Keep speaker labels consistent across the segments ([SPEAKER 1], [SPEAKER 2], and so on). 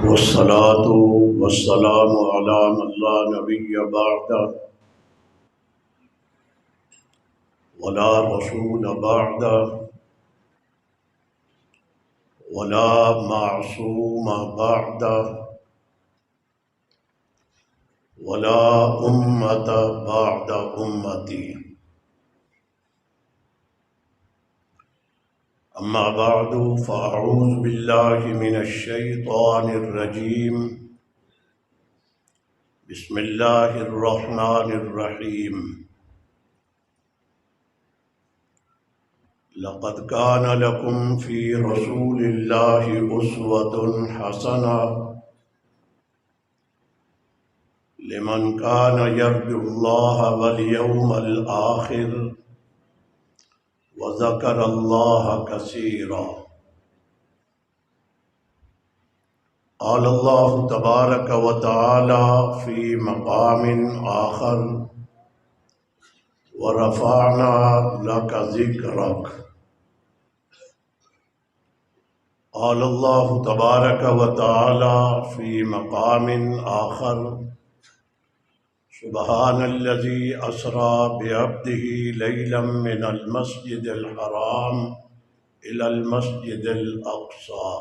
[SPEAKER 1] والصلاة والسلام على من لا نبي بعده ولا رسول بعده ولا معصوم بعده ولا أمة بعد أمتي. أما بعد فأعوذ بالله من الشيطان الرجيم. بسم الله الرحمن الرحيم. لقد كان لكم في رسول الله أسوة حسنة لمن كان يرجو الله واليوم الآخر وذكر الله كثيرا. قال الله تبارك وتعالى في مقام آخر ورفعنا لك ذكرك. قال الله تبارك وتعالى في مقام آخر سبحان الذي أسرى بعبده ليلا من المسجد الحرام إلى المسجد الأقصى.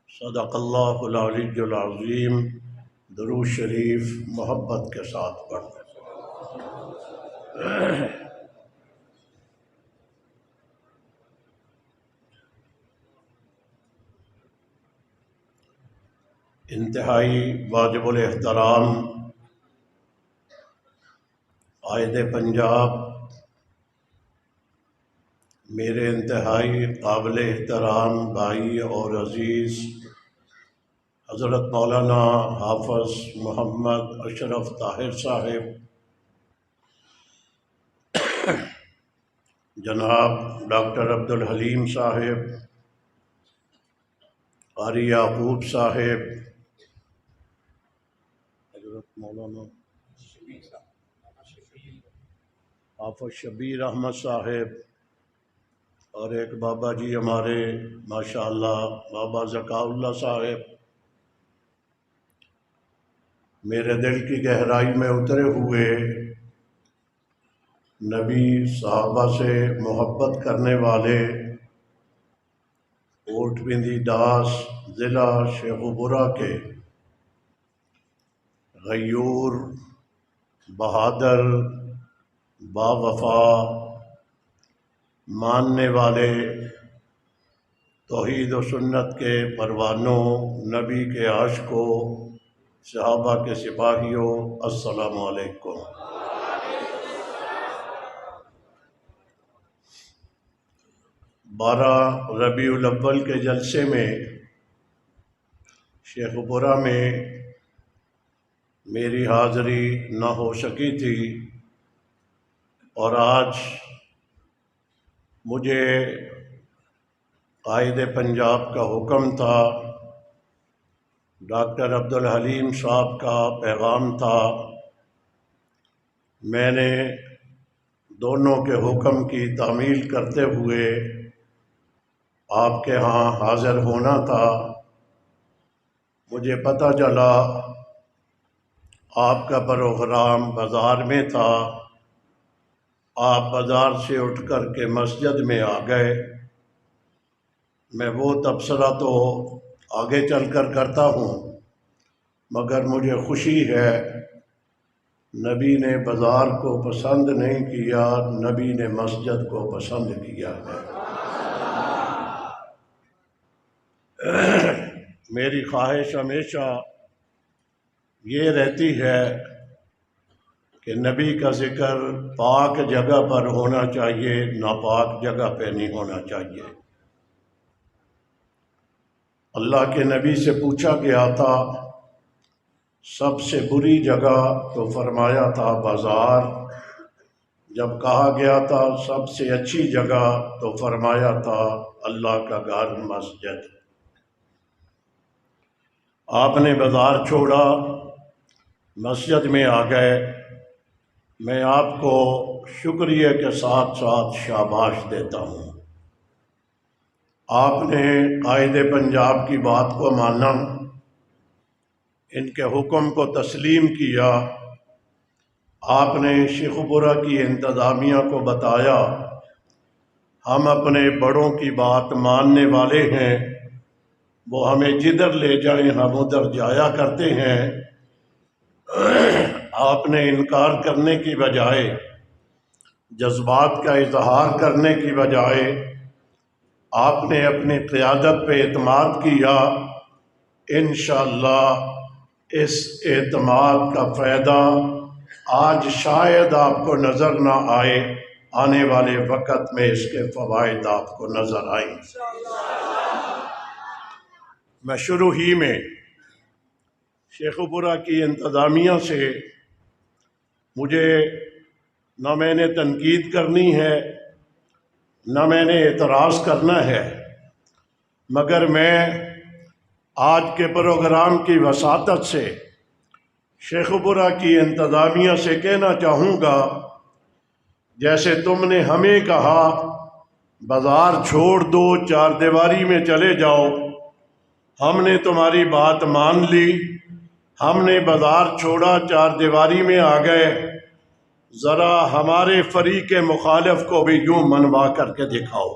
[SPEAKER 1] صدق اللہ العلی العظیم. درود شریف محبت کے ساتھ پڑھتے ہیں. انتہائی واجب الاحترام قائد پنجاب، میرے انتہائی قابل احترام بھائی اور عزیز حضرت مولانا حافظ محمد اشرف طاہر صاحب، جناب ڈاکٹر عبدالحلیم صاحب، قاری یعقوب صاحب، حضرت مولانا حافظ شبیر احمد صاحب، اور ایک بابا جی ہمارے ماشاءاللہ بابا ذکاء اللہ صاحب، میرے دل کی گہرائی میں اترے ہوئے نبی صحابہ سے محبت کرنے والے، کوٹ بندی ڈاس ضلع شیخوپورہ کے غیور، بہادر، باوفا، ماننے والے، توحید و سنت کے پروانوں، نبی کے عاشقوں، صحابہ کے سپاہیوں، السلام علیکم. 12 ربیع الاول کے جلسے میں شیخوپورہ میں میری حاضری نہ ہو سکی تھی، اور آج مجھے قائد پنجاب کا حکم تھا، ڈاکٹر عبدالحلیم صاحب کا پیغام تھا. میں نے دونوں کے حکم کی تعمیل کرتے ہوئے آپ کے ہاں حاضر ہونا تھا. مجھے پتہ چلا آپ کا پروگرام بازار میں تھا، آپ بازار سے اٹھ کر کے مسجد میں آ گئے. میں وہ تبصرہ تو آگے چل کر کرتا ہوں، مگر مجھے خوشی ہے نبی نے بازار کو پسند نہیں کیا، نبی نے مسجد کو پسند کیا ہے. میری خواہش ہمیشہ یہ رہتی ہے کہ نبی کا ذکر پاک جگہ پر ہونا چاہیے، ناپاک جگہ پہ نہیں ہونا چاہیے. اللہ کے نبی سے پوچھا گیا تھا سب سے بری جگہ، تو فرمایا تھا بازار. جب کہا گیا تھا سب سے اچھی جگہ، تو فرمایا تھا اللہ کا گھر، مسجد. آپ نے بازار چھوڑا، مسجد میں آ گئے. میں آپ کو شکریہ کے ساتھ ساتھ شاباش دیتا ہوں. آپ نے قائد پنجاب کی بات کو مانا، ان کے حکم کو تسلیم کیا۔ آپ نے شیخوپورہ کی انتظامیہ کو بتایا ہم اپنے بڑوں کی بات ماننے والے ہیں، وہ ہمیں جدھر لے جائیں ہم ادھر جایا کرتے ہیں۔ آپ نے انکار کرنے کی بجائے، جذبات کا اظہار کرنے کی بجائے آپ نے اپنی قیادت پہ اعتماد کیا۔ انشاءاللہ اس اعتماد کا فائدہ آج شاید آپ کو نظر نہ آئے، آنے والے وقت میں اس کے فوائد آپ کو نظر آئیں۔ میں شروع ہی میں شیخوپورہ کی انتظامیہ سے مجھے نہ میں نے تنقید کرنی ہے نہ میں نے اعتراض کرنا ہے، مگر میں آج کے پروگرام کی وساطت سے شیخوپورہ کی انتظامیہ سے کہنا چاہوں گا، جیسے تم نے ہمیں کہا بازار چھوڑ دو، چار دیواری میں چلے جاؤ، ہم نے تمہاری بات مان لی، ہم نے بازار چھوڑا، چار دیواری میں آ گئے، ذرا ہمارے فریق مخالف کو بھی یوں منوا کر کے دکھاؤ۔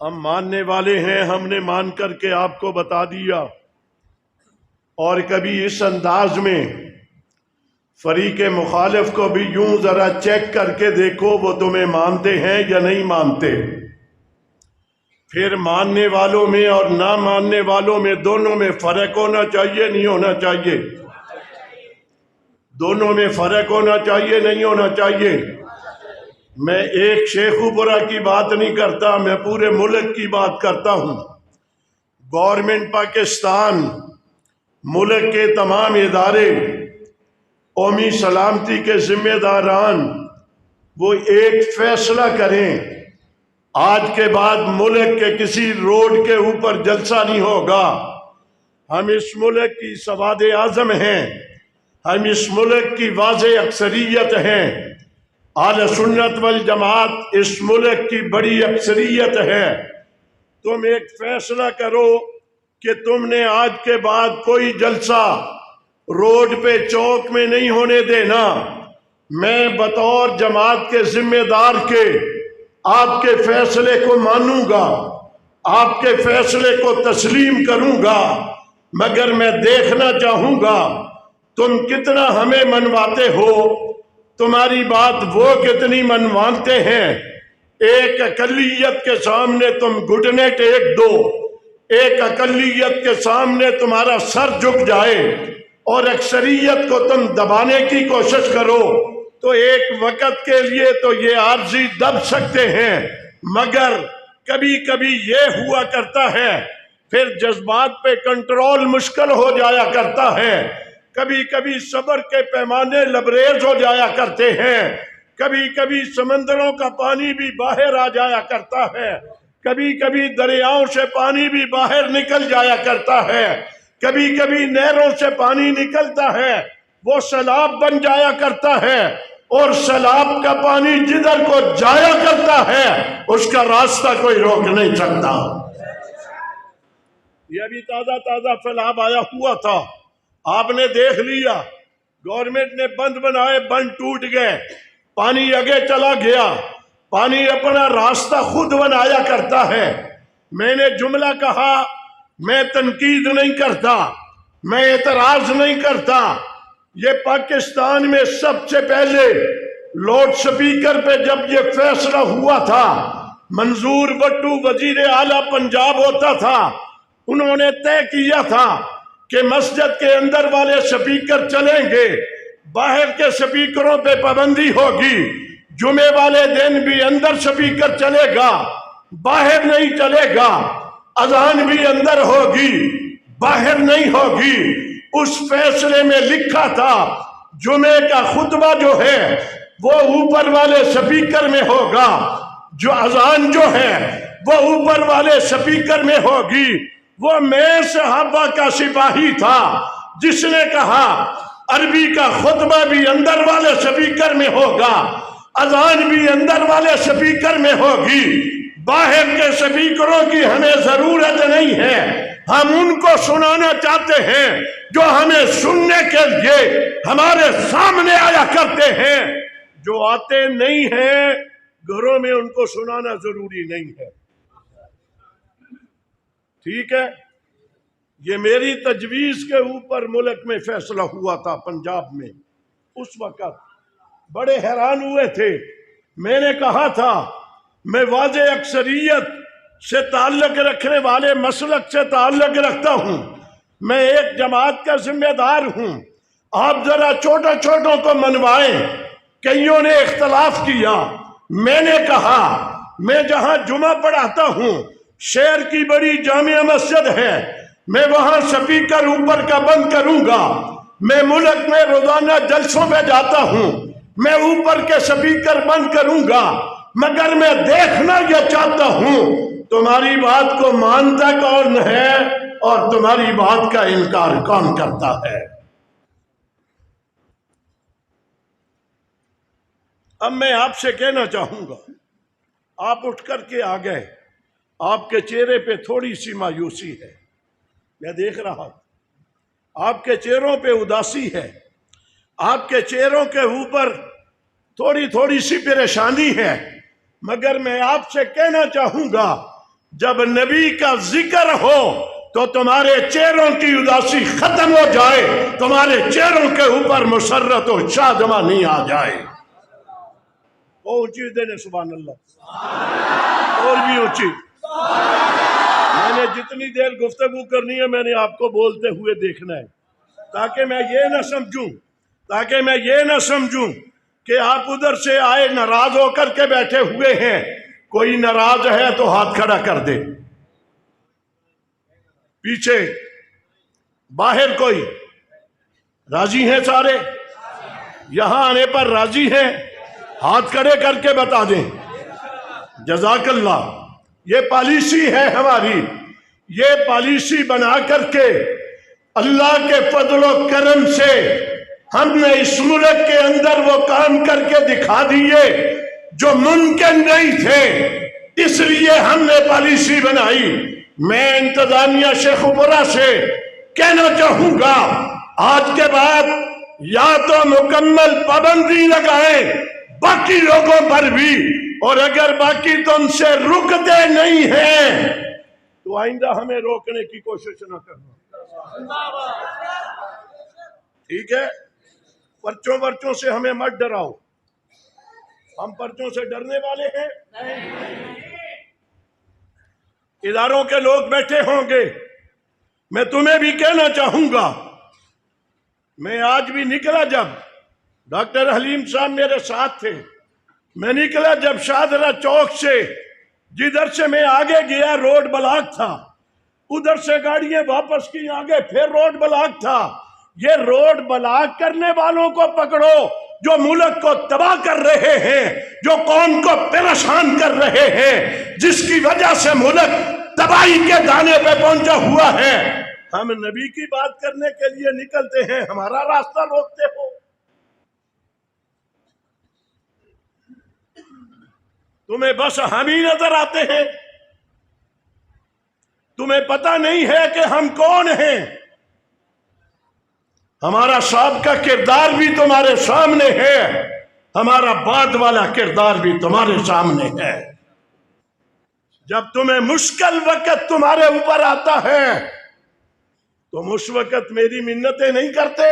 [SPEAKER 1] ہم ماننے والے ہیں، ہم نے مان کر کے آپ کو بتا دیا، اور کبھی اس انداز میں فریق مخالف کو بھی یوں ذرا چیک کر کے دیکھو وہ تمہیں مانتے ہیں یا نہیں مانتے۔ پھر ماننے والوں میں اور نہ ماننے والوں میں دونوں میں فرق ہونا چاہیے نہیں ہونا چاہیے؟ دونوں میں فرق ہونا چاہیے نہیں ہونا چاہیے؟ میں ایک شیخوپورہ کی بات نہیں کرتا، میں پورے ملک کی بات کرتا ہوں۔ گورنمنٹ پاکستان، ملک کے تمام ادارے، قومی سلامتی کے ذمہ داران، وہ ایک فیصلہ کریں، آج کے بعد ملک کے کسی روڈ کے اوپر جلسہ نہیں ہوگا۔ ہم اس ملک کی سواد اعظم ہیں، ہم اس ملک کی واضح اکثریت ہیں، اہل سنت والجماعت اس ملک کی بڑی اکثریت ہے۔ تم ایک فیصلہ کرو کہ تم نے آج کے بعد کوئی جلسہ روڈ پہ چوک میں نہیں ہونے دینا۔ میں بطور جماعت کے ذمہ دار کے آپ کے فیصلے کو مانوں گا، آپ کے فیصلے کو تسلیم کروں گا، مگر میں دیکھنا چاہوں گا تم کتنا ہمیں منواتے ہو، تمہاری بات وہ کتنی منواتے ہیں۔ ایک اقلیت کے سامنے تم گھٹنے ٹیک دو، ایک اقلیت کے سامنے تمہارا سر جھک جائے اور اکثریت کو تم دبانے کی کوشش کرو تو ایک وقت کے لیے تو یہ عارضی دب سکتے ہیں، مگر کبھی کبھی یہ ہوا کرتا ہے، پھر جذبات پہ کنٹرول مشکل ہو جایا کرتا ہے، کبھی کبھی صبر کے پیمانے لبریز ہو جایا کرتے ہیں، کبھی کبھی سمندروں کا پانی بھی باہر آ جایا کرتا ہے، کبھی کبھی دریاؤں سے پانی بھی باہر نکل جایا کرتا ہے، کبھی کبھی نہروں سے پانی نکلتا ہے، وہ سیلاب بن جایا کرتا ہے، اور سیلاب کا پانی جدھر کو جایا کرتا ہے اس کا راستہ کوئی روک نہیں سکتا۔ یہ ابھی تازہ سیلاب آیا ہوا تھا، آپ نے دیکھ لیا، گورنمنٹ نے بند بنائے، بند ٹوٹ گئے، پانی آگے چلا گیا، پانی اپنا راستہ خود بنایا کرتا ہے۔ میں نے جملہ کہا، میں تنقید نہیں کرتا، میں اعتراض نہیں کرتا، یہ پاکستان میں سب سے پہلے لاؤڈ سپیکر پہ جب یہ فیصلہ ہوا تھا، منظور بٹو وزیر اعلیٰ پنجاب ہوتا تھا، انہوں نے طے کیا تھا کہ مسجد کے اندر والے سپیکر چلیں گے، باہر کے سپیکروں پہ پابندی ہوگی، جمعے والے دن بھی اندر سپیکر چلے گا، باہر نہیں چلے گا، اذان بھی اندر ہوگی، باہر نہیں ہوگی۔ اس فیصلے میں لکھا تھا جمعے کا خطبہ جو ہے وہ اوپر والے سپیکر میں ہوگا، جو اذان جو ہے وہ اوپر والے سپیکر میں ہوگی۔ وہ میں صحابہ کا سپاہی تھا جس نے کہا عربی کا خطبہ بھی اندر والے سپیکر میں ہوگا، اذان بھی اندر والے سپیکر میں ہوگی، باہر کے سپیکروں کی ہمیں ضرورت نہیں ہے۔ ہم ان کو سنانا چاہتے ہیں جو ہمیں سننے کے لیے ہمارے سامنے آیا کرتے ہیں. جو آتے نہیں ہیں گھروں میں ان کو سنانا ضروری نہیں ہے. ٹھیک ہے؟ یہ میری تجویز کے اوپر ملک میں فیصلہ ہوا تھا پنجاب میں. اس وقت بڑے حیران ہوئے تھے. میں نے کہا تھا میں واضح اکثریت سے تعلق رکھنے والے مسلک سے تعلق رکھتا ہوں. میں ایک جماعت کا ذمہ دار ہوں. آپ ذرا چھوٹوں کو منوائیں. کئیوں نے اختلاف کیا. میں نے کہا میں جہاں جمعہ پڑھاتا ہوں شہر کی بڑی جامع مسجد ہے، میں وہاں سپیکر اوپر کا بند کروں گا. میں ملک میں روزانہ جلسوں پہ جاتا ہوں، میں اوپر کے سپیکر بند کروں گا. مگر میں دیکھنا یہ چاہتا ہوں تمہاری بات کو مانتا کون ہے اور تمہاری بات کا انکار کون کرتا ہے. اب میں آپ سے کہنا چاہوں گا، آپ اٹھ کر کے آ گئے. آپ کے چہرے پہ تھوڑی سی مایوسی ہے، میں دیکھ رہا ہوں. آپ کے چہروں پہ اداسی ہے، آپ کے چہروں کے اوپر تھوڑی سی پریشانی ہے. مگر میں آپ سے کہنا چاہوں گا جب نبی کا ذکر ہو تو تمہارے چہروں کی اداسی ختم ہو جائے، تمہارے چہروں کے اوپر مسرت و شادمانی آ جائے. اونچی دینے سبحان اللہ، اور بھی اونچی. میں نے جتنی دیر گفتگو کرنی ہے میں نے آپ کو بولتے ہوئے دیکھنا ہے تاکہ میں یہ نہ سمجھوں کہ آپ ادھر سے آئے ناراض ہو کر کے بیٹھے ہوئے ہیں. کوئی ناراض ہے تو ہاتھ کھڑا کر دے. پیچھے باہر کوئی راضی ہیں؟ سارے یہاں آنے پر راضی ہیں؟ ہاتھ کھڑے کر کے بتا دیں. جزاک اللہ. یہ پالیسی ہے ہماری. یہ پالیسی بنا کر کے اللہ کے فضل و کرم سے ہم نے اس ملک کے اندر وہ کام کر کے دکھا دیے جو ممکن نہیں تھے. اس لیے ہم نے پالیسی بنائی. میں انتظامیہ شیخ عمرہ سے کہنا چاہوں گا آج کے بعد یا تو مکمل پابندی لگائیں باقی لوگوں پر بھی، اور اگر باقی تم سے رکتے نہیں ہیں تو آئندہ ہمیں روکنے کی کوشش نہ کرنا. ٹھیک ہے؟ پرچوں سے ہمیں مت ڈراؤ. ہم پرچوں سے ڈرنے والے ہیں؟ اداروں کے لوگ بیٹھے ہوں گے. میں تمہیں بھی کہنا چاہوں گا، میں آج بھی نکلا جب ڈاکٹر حلیم صاحب میرے ساتھ تھے، میں نکلا جب شاہدرہ چوک سے، جدھر سے میں آگے گیا روڈ بلاک تھا، ادھر سے گاڑیاں واپس کی آگے پھر روڈ بلاک تھا. یہ روڈ بلاک کرنے والوں کو پکڑو جو ملک کو تباہ کر رہے ہیں، جو قوم کو پریشان کر رہے ہیں، جس کی وجہ سے ملک تباہی کے دانے پہ پہنچا ہوا ہے. ہم نبی کی بات کرنے کے لیے نکلتے ہیں، ہمارا راستہ روکتے ہو. تمہیں بس ہم ہی نظر آتے ہیں. تمہیں پتہ نہیں ہے کہ ہم کون ہیں. ہمارا سابقہ کردار بھی تمہارے سامنے ہے، ہمارا بعد والا کردار بھی تمہارے سامنے ہے. جب تمہیں مشکل وقت تمہارے اوپر آتا ہے تم اس وقت میری منتیں نہیں کرتے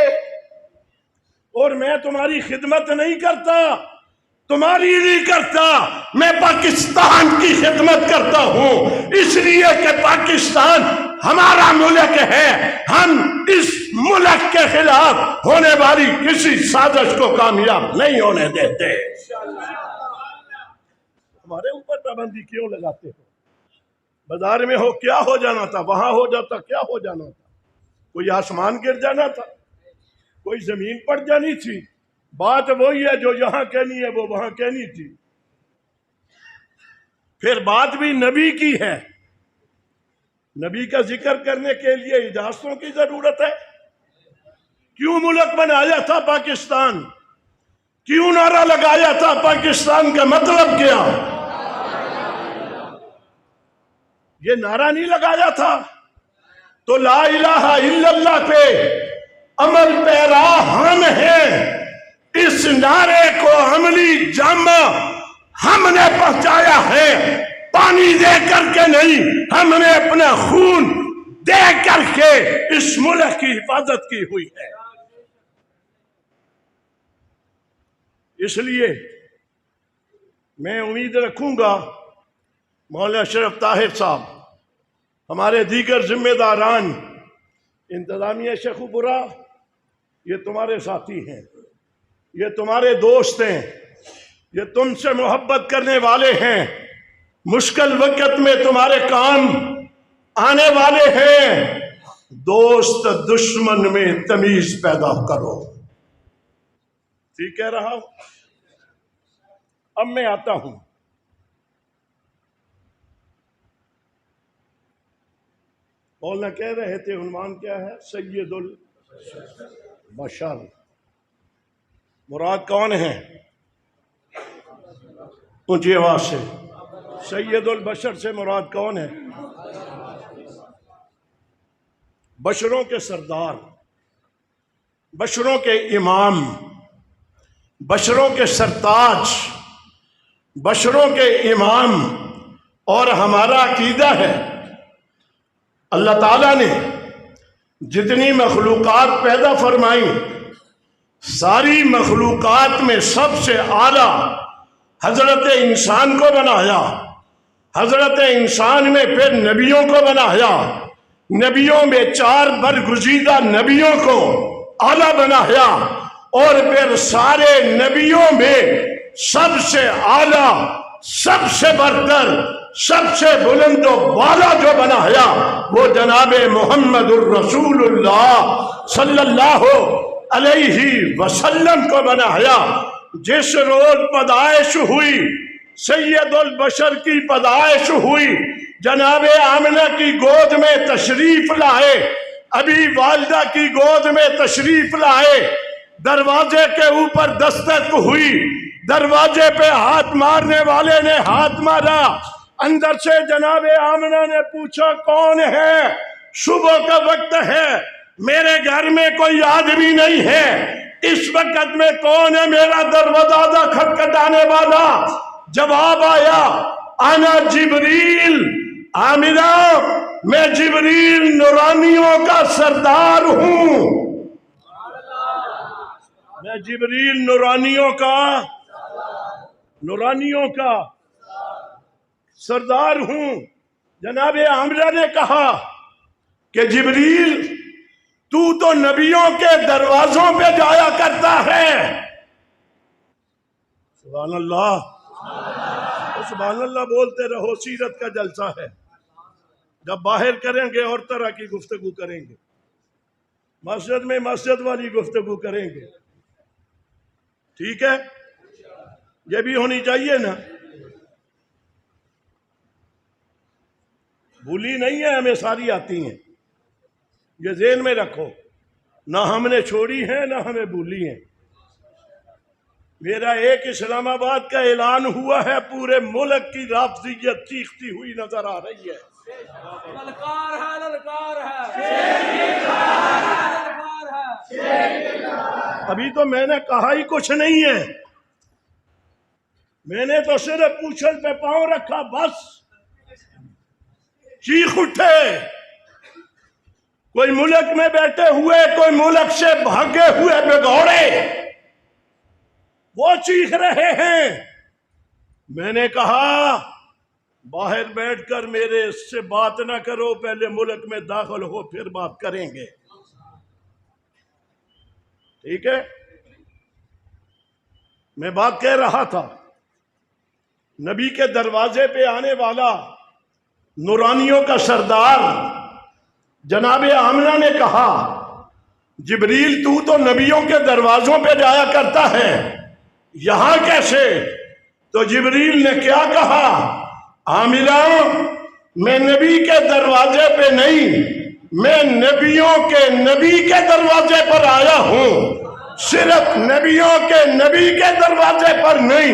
[SPEAKER 1] اور میں تمہاری خدمت نہیں کرتا. تمہاری نہیں کرتا، میں پاکستان کی خدمت کرتا ہوں، اس لیے کہ پاکستان ہمارا ملک ہے. ہم اس ملک کے خلاف ہونے والی کسی سازش کو کامیاب نہیں ہونے دیتے. ہمارے اوپر پابندی کیوں لگاتے ہو؟ بازار میں ہو کیا ہو جانا تھا، وہاں ہو جاتا کیا ہو جانا تھا. کوئی آسمان گر جانا تھا، کوئی زمین پڑ جانی تھی. بات وہی ہے جو یہاں کہنی ہے وہ وہاں کہنی تھی. پھر بات بھی نبی کی ہے. نبی کا ذکر کرنے کے لیے اجازتوں کی ضرورت ہے. کیوں ملک بنایا تھا پاکستان؟ کیوں نعرہ لگایا تھا پاکستان کا مطلب کیا؟ یہ نعرہ نہیں لگایا تھا تو لا الہ الا اللہ پہ عمل پیرا ہم ہیں. اس نعرے کو عملی جامہ ہم نے پہنچایا ہے، پانی دے کر کے نہیں، ہم نے اپنا خون دے کر کے اس ملک کی حفاظت کی ہوئی ہے. اس لیے میں امید رکھوں گا مولانا اشرف طاہر صاحب، ہمارے دیگر ذمہ داران، انتظامیہ شیخ برا، یہ تمہارے ساتھی ہیں، یہ تمہارے دوست ہیں، یہ تم سے محبت کرنے والے ہیں، مشکل وقت میں تمہارے کام آنے والے ہیں. دوست دشمن میں تمیز پیدا کرو. ٹھیک کہہ رہا ہوں؟ اب میں آتا ہوں. مولانا کہہ رہے تھے عنوان کیا ہے؟ سید البشر. مراد کون ہے؟ اونچی آواز سے. سید البشر سے مراد کون ہے؟ بشروں کے سردار، بشروں کے امام، بشروں کے سرتاج، بشروں کے امام. اور ہمارا عقیدہ ہے اللہ تعالیٰ نے جتنی مخلوقات پیدا فرمائی، ساری مخلوقات میں سب سے اعلیٰ حضرت انسان کو بنایا. حضرت انسان میں پھر نبیوں کو بنایا، نبیوں میں 4 برگزیدہ نبیوں کو اعلیٰ بنایا، اور پھر سارے نبیوں میں سب سے اعلیٰ، سب سے برتر، سب سے بلند و بالا جو بنایا وہ جناب محمد الرسول اللہ صلی اللہ علیہ وسلم کو بنایا. جس روز پیدائش ہوئی، سید البشر کی پیدائش ہوئی، جناب آمنہ کی گود میں تشریف لائے، ابھی والدہ کی گود میں تشریف لائے، دروازے کے اوپر دستک ہوئی، دروازے پہ ہاتھ مارنے والے نے ہاتھ مارا، اندر سے جناب آمنہ نے پوچھا کون ہے؟ صبح کا وقت ہے، میرے گھر میں کوئی آدمی نہیں ہے، اس وقت میں کون ہے میرا دروازہ کھٹکھٹانے والا؟ جواب آیا انا جبریل. آمنہ میں جبریل نورانیوں کا سردار ہوں، میں جبریل نورانیوں کا سردار ہوں. جناب آمنہ نے کہا کہ جبریل تو نبیوں کے دروازوں پہ جایا کرتا ہے. سبحان اللہ، سبحان اللہ بولتے رہو. سیرت کا جلسہ ہے، جب باہر کریں گے اور طرح کی گفتگو کریں گے، مسجد میں مسجد والی گفتگو کریں گے. ٹھیک ہے؟ یہ بھی ہونی چاہیے نا. بھولی نہیں ہے، ہمیں ساری آتی ہیں، یہ ذہن میں رکھو. نہ ہم نے چھوڑی ہے نہ ہمیں بھولی ہیں. میرا ایک اسلام آباد کا اعلان ہوا ہے، پورے ملک کی رافضیت چیختی ہوئی نظر آ رہی ہے. ابھی تو میں نے کہا ہی کچھ نہیں ہے، میں نے تو صرف پوچھل پہ پاؤں رکھا، بس چیخ اٹھے. کوئی ملک میں بیٹھے ہوئے، کوئی ملک سے بھاگے ہوئے بگوڑے، وہ چیخ رہے ہیں. میں نے کہا باہر بیٹھ کر میرے سے بات نہ کرو، پہلے ملک میں داخل ہو پھر بات کریں گے. ٹھیک ہے؟ میں بات کہہ رہا تھا، نبی کے دروازے پہ آنے والا نورانیوں کا سردار جناب آمنہ نے کہا جبریل تو نبیوں کے دروازوں پہ جایا کرتا ہے، یہاں کیسے؟ تو جبریل نے کیا کہا؟ آمنہ میں نبی کے دروازے پہ نہیں، میں نبیوں کے نبی کے دروازے پر آیا ہوں. صرف نبیوں کے نبی کے دروازے پر نہیں،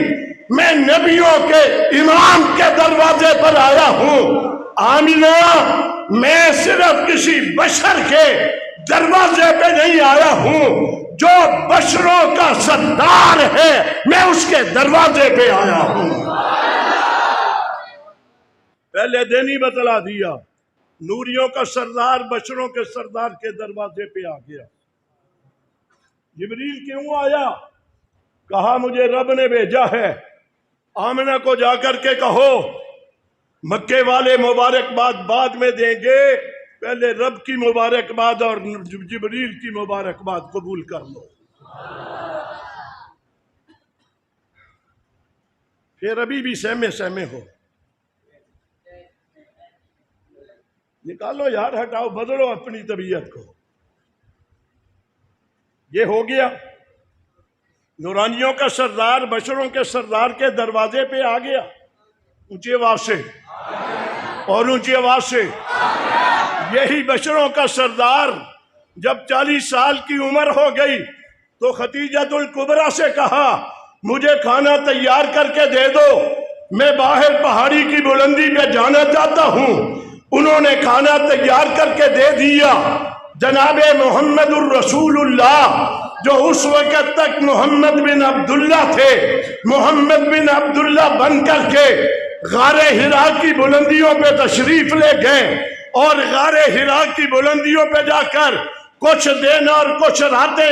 [SPEAKER 1] میں نبیوں کے امام کے دروازے پر آیا ہوں. آمنہ میں صرف کسی بشر کے دروازے پہ نہیں آیا ہوں، جو بشروں کا سردار ہے میں اس کے دروازے پہ آیا ہوں۔ پہلے دن ہی بتلا دیا، نوریوں کا سردار بشروں کے سردار کے دروازے پہ آ گیا۔ جبریل کیوں آیا؟ کہا مجھے رب نے بھیجا ہے، آمنہ کو جا کر کے کہو مکے والے مبارکباد بعد میں دیں گے، پہلے رب کی مبارکباد اور جبریل کی مبارکباد قبول کر لو۔ پھر ابھی بھی سہمے ہو، نکالو یار، ہٹاؤ، بدلو اپنی طبیعت کو۔ یہ ہو گیا، نورانیوں کا سردار بشروں کے سردار کے دروازے پہ آ گیا۔ اونچی آواز سے اور اونچی آواز سے، یہی بشروں کا سردار جب 40 سال کی عمر ہو گئی تو خدیجۃ الکبریٰ سے کہا مجھے کھانا تیار کر کے دے دو، میں باہر پہاڑی کی بلندی پہ جانا چاہتا ہوں۔ انہوں نے کھانا تیار کر کے دے دیا۔ جناب محمد الرسول اللہ جو اس وقت تک محمد بن عبداللہ تھے، محمد بن عبداللہ بن کر کے غار حرا کی بلندیوں پہ تشریف لے گئے، اور غار حرا کی بلندیوں پہ جا کر کچھ دن اور کچھ راتیں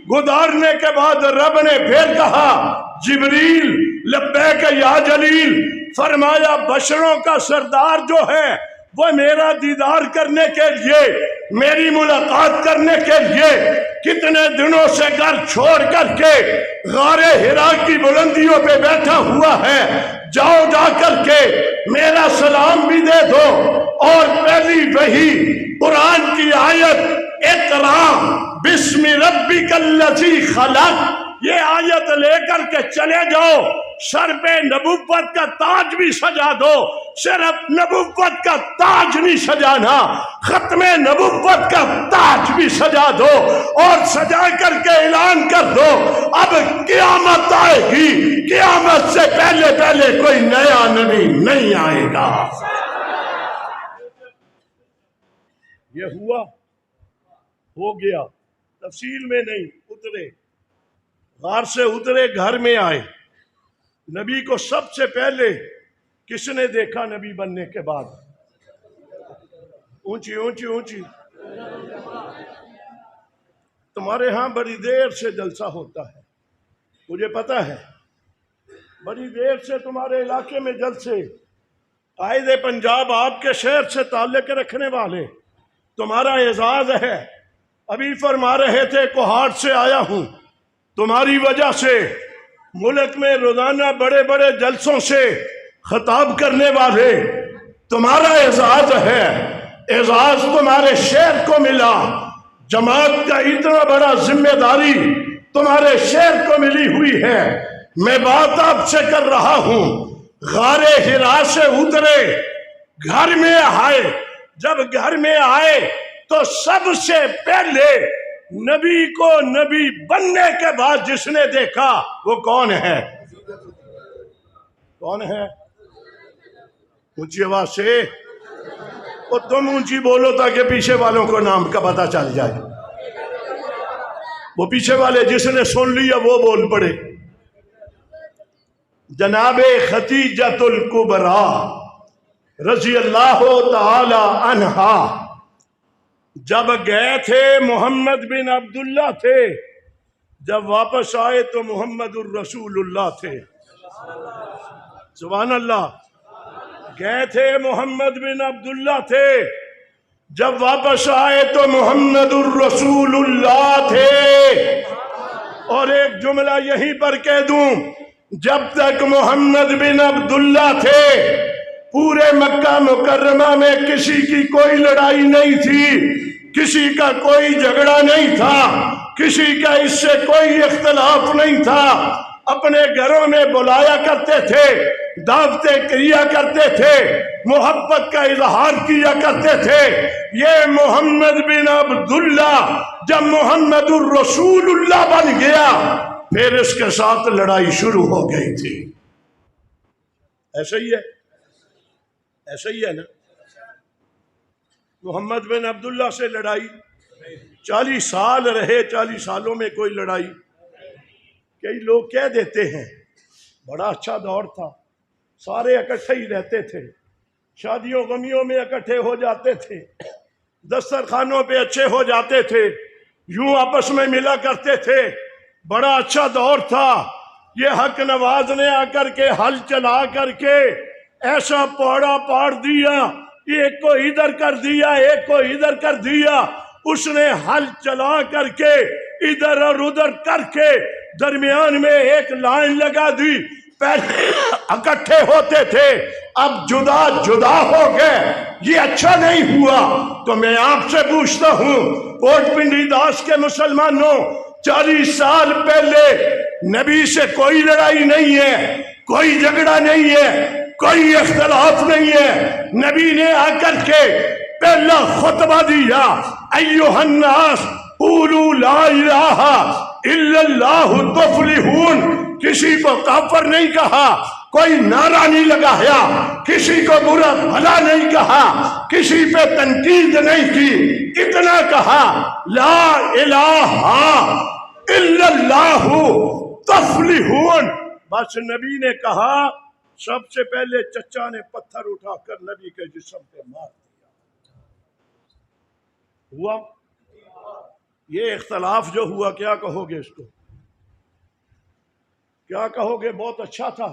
[SPEAKER 1] گزارنے کے بعد رب نے پھر کہا جبریل لبیک یا جلیل، فرمایا بشروں کا سردار جو ہے وہ میرا دیدار کرنے کے لیے، میری ملاقات کرنے کے لیے کتنے دنوں سے گھر چھوڑ کر کے غار حرا کی بلندیوں پہ بیٹھا ہوا ہے، جاؤ جا کر کے میرا سلام بھی دے دو۔ اور پہلی وحی قرآن کی آیت اقرا بسم ربک الذی خلق، یہ آیت لے کر کے چلے جاؤ، سر پہ نبوت کا تاج بھی سجا دو۔ صرف نبوت کا تاج نہیں سجانا، ختم نبوت کا تاج بھی سجا دو، اور سجا کر کے اعلان کر دو اب قیامت آئے گی، قیامت سے پہلے کوئی نیا نبی نہیں آئے گا۔ یہ ہوا، ہو گیا، تفصیل میں نہیں اترے، غار سے اترے، گھر میں آئے۔ نبی کو سب سے پہلے کس نے دیکھا نبی بننے کے بعد؟ اونچی اونچی اونچی، تمہارے ہاں بڑی دیر سے جلسہ ہوتا ہے، مجھے پتا ہے، بڑی دیر سے تمہارے علاقے میں جلسے، قائد پنجاب آپ کے شہر سے تعلق رکھنے والے، تمہارا اعزاز ہے۔ ابھی فرما رہے تھے کوہاٹ سے آیا ہوں، تمہاری وجہ سے ملک میں روزانہ بڑے بڑے جلسوں سے خطاب کرنے والے، تمہارا اعزاز ہے، اعزاز تمہارے شہر کو ملا، جماعت کا اتنا بڑا ذمہ داری تمہارے شہر کو ملی ہوئی ہے۔ میں بات آپ سے کر رہا ہوں، غار حرا سے اترے، گھر میں آئے، جب گھر میں آئے تو سب سے پہلے نبی کو نبی بننے کے بعد جس نے دیکھا وہ کون ہے؟ کون ہے؟ اونچی آواز سے، اور تم اونچی بولو تاکہ پیچھے والوں کو نام کا پتہ چل جائے۔ وہ پیچھے والے جس نے سن لیا وہ بول پڑے۔ جناب خدیجۃ الکبریٰ رضی اللہ تعالی عنہا جب گئے تھے محمد بن عبداللہ تھے، جب واپس آئے تو محمد الرسول اللہ تھے۔ سبحان اللہ، گئے تھے محمد بن عبداللہ تھے، جب واپس آئے تو محمد الرسول اللہ تھے۔ اور ایک جملہ یہیں پر کہہ دوں، جب تک محمد بن عبداللہ تھے پورے مکہ مکرمہ میں کسی کی کوئی لڑائی نہیں تھی، کسی کا کوئی جھگڑا نہیں تھا، کسی کا اس سے کوئی اختلاف نہیں تھا۔ اپنے گھروں میں بلایا کرتے تھے، دعوتیں کیا کرتے تھے، محبت کا اظہار کیا کرتے تھے۔ یہ محمد بن عبداللہ جب محمد الرسول اللہ بن گیا پھر اس کے ساتھ لڑائی شروع ہو گئی تھی۔ ایسا ہی ہے، ایسا ہی ہے نا؟ محمد بن عبداللہ سے لڑائی 40 سال رہے، 40 سالوں میں کوئی لڑائی؟ کئی لوگ کہہ دیتے ہیں بڑا اچھا دور تھا، سارے اکٹھے ہی رہتے تھے، شادیوں غمیوں میں اکٹھے ہو جاتے تھے، دسترخوانوں پہ اچھے ہو جاتے تھے، یوں آپس میں ملا کرتے تھے، بڑا اچھا دور تھا۔ یہ حق نواز نے آ کر کے ہل چلا کر کے ایسا پوڑا پاڑ دیا، ایک کو ادھر کر دیا، ایک کو ادھر کر دیا۔ اس نے ہل چلا کر کے ادھر اور ادھر کر کے درمیان میں ایک لائن لگا دی۔ پہلے اکٹھے ہوتے تھے، اب جدا جدا ہو گئے، یہ اچھا نہیں ہوا۔ تو میں آپ سے پوچھتا ہوں کوٹ پنڈی داس کے مسلمانوں، 40 سال پہلے نبی سے کوئی لڑائی نہیں ہے، کوئی جھگڑا نہیں ہے، کوئی اختلاف نہیں ہے۔ نبی نے آ کر کے پہلا خطبہ دیا، ایھا الناس قولوا لا الہ الا اللہ تفلحون۔ کسی کو کافر نہیں کہا، کوئی نعرہ نہیں لگایا، کسی کو برا بھلا نہیں کہا، کسی پہ تنقید نہیں کی، اتنا کہا لا الہ الا اللہ تفلحون۔ بس نبی نے کہا، سب سے پہلے چچا نے پتھر اٹھا کر نبی کے جسم پہ مار دیا۔ ہوا یہ اختلاف جو ہوا، کیا کہو گے اس کو؟ کیا کہو گے بہت اچھا تھا،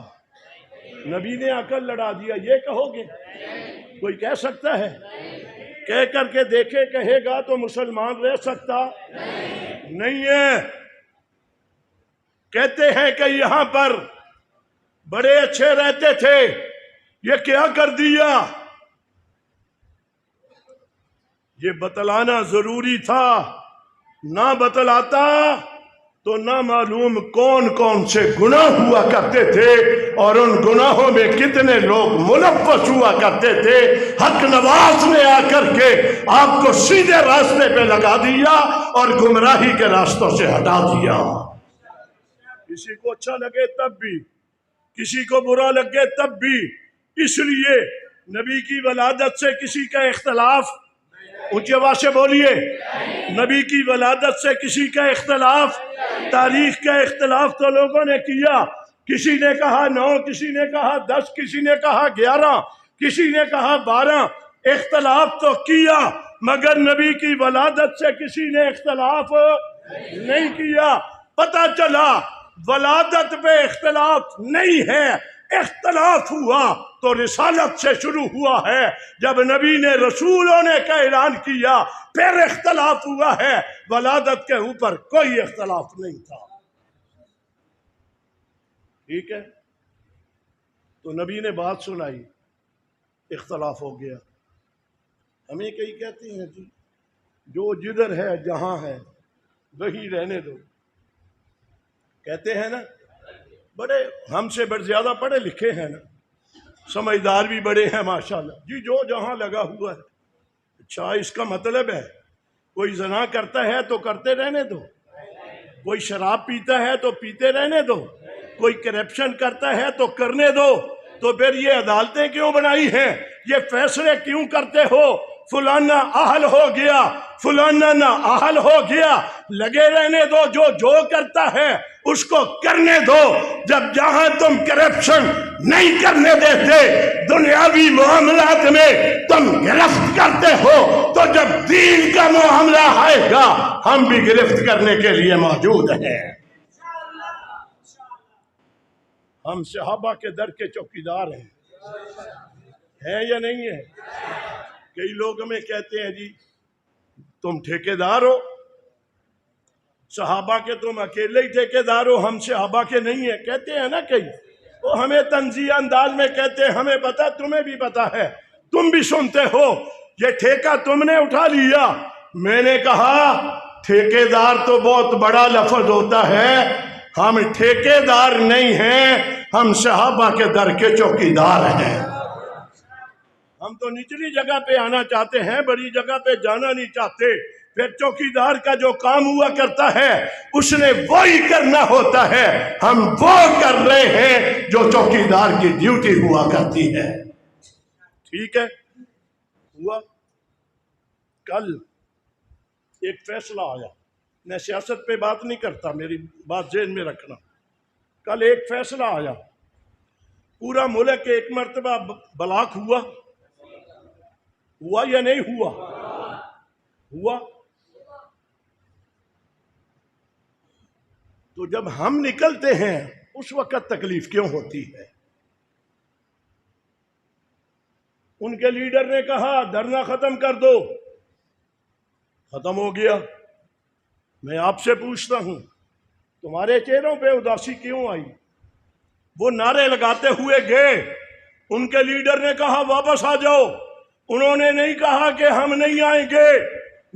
[SPEAKER 1] نبی نے آ کر لڑا دیا، یہ کہو گے؟ کوئی کہہ سکتا ہے؟ کہہ کر کے دیکھے، کہے گا تو مسلمان رہ سکتا نہیں ہے۔ کہتے ہیں کہ یہاں پر بڑے اچھے رہتے تھے، یہ کیا کر دیا؟ یہ بتلانا ضروری تھا، نہ بتلاتا تو نہ معلوم کون کون سے گناہ ہوا کرتے تھے اور ان گناہوں میں کتنے لوگ ملوث ہوا کرتے تھے۔ حق نواز نے آ کر کے آپ کو سیدھے راستے پہ لگا دیا اور گمراہی کے راستوں سے ہٹا دیا۔ کسی کو اچھا لگے تب بھی، کسی کو برا لگے تب بھی۔ اس لیے نبی کی ولادت سے کسی کا اختلاف، اونچی آواز سے بولیے، نبی کی ولادت سے کسی کا اختلاف، تاریخ کا اختلاف تو لوگوں نے کیا، کسی نے کہا 9، کسی نے کہا 10، کسی نے کہا 11، کسی نے کہا 12، اختلاف تو کیا، مگر نبی کی ولادت سے کسی نے اختلاف نہیں کیا۔ پتہ چلا ولادت پہ اختلاف نہیں ہے، اختلاف ہوا تو رسالت سے شروع ہوا ہے، جب نبی نے رسول ہونے کا اعلان کیا پھر اختلاف ہوا ہے، ولادت کے اوپر کوئی اختلاف نہیں تھا۔ ٹھیک ہے، تو نبی نے بات سنائی، اختلاف ہو گیا۔ ہمیں کئی کہتے ہیں جی جو جدھر ہے جہاں ہے وہی رہنے دو، کہتے ہیں نا، بڑے ہم سے بڑے زیادہ پڑھے لکھے ہیں نا، سمجھدار بھی بڑے ہیں ماشاءاللہ، جی جو جہاں لگا ہوا ہے۔ اچھا، اس کا مطلب ہے کوئی زنا کرتا ہے تو کرتے رہنے دو، کوئی شراب پیتا ہے تو پیتے رہنے دو، کوئی کرپشن کرتا ہے تو کرنے دو، تو پھر یہ عدالتیں کیوں بنائی ہیں؟ یہ فیصلے کیوں کرتے ہو؟ فلانا اہل ہو گیا، فلانا نہ اہل ہو گیا، لگے رہنے دو، جو کرتا ہے اس کو کرنے دو۔ جب جہاں تم کرپشن نہیں کرنے دیتے، دنیاوی معاملات میں تم گرفت کرتے ہو، تو جب دین کا معاملہ آئے گا ہم بھی گرفت کرنے کے لیے موجود ہیں۔ ہم صحابہ کے در کے چوکیدار ہیں یا نہیں ہیں؟ کئی لوگ ہمیں کہتے ہیں جی تم ٹھیکیدار ہو، صحابہ کے تم اکیلے ہی ٹھیکیدار ہو، ہم صحابہ کے نہیں ہیں، کہتے ہیں نا کئی، وہ ہمیں تنزیہ انداز میں کہتے ہیں، ہمیں پتا، تمہیں بھی پتا ہے، تم بھی سنتے ہو، یہ ٹھیکہ تم نے اٹھا لیا۔ میں نے کہا ٹھیکیدار تو بہت بڑا لفظ ہوتا ہے، ہم ٹھیکیدار نہیں ہیں، ہم صحابہ کے در کے چوکیدار ہیں۔ ہم تو نچلی جگہ پہ آنا چاہتے ہیں، بڑی جگہ پہ جانا نہیں چاہتے۔ پھر چوکیدار کا جو کام ہوا کرتا ہے اس نے وہی کرنا ہوتا ہے، ہم وہ کر رہے ہیں جو چوکیدار کی ڈیوٹی ہوا کرتی ہے۔ ٹھیک ہے، ہوا کل ایک فیصلہ آیا، میں سیاست پہ بات نہیں کرتا، میری بات ذہن میں رکھنا. کل ایک فیصلہ آیا، پورا ملک ایک مرتبہ بلاک ہوا یا نہیں ہوا؟ ہوا. تو جب ہم نکلتے ہیں اس وقت تکلیف کیوں ہوتی ہے؟ ان کے لیڈر نے کہا دھرنا ختم کر دو، ختم ہو گیا. میں آپ سے پوچھتا ہوں تمہارے چہروں پہ اداسی کیوں آئی؟ وہ نعرے لگاتے ہوئے گئے، ان کے لیڈر نے کہا واپس آ جاؤ، انہوں نے نہیں کہا کہ ہم نہیں آئیں گے،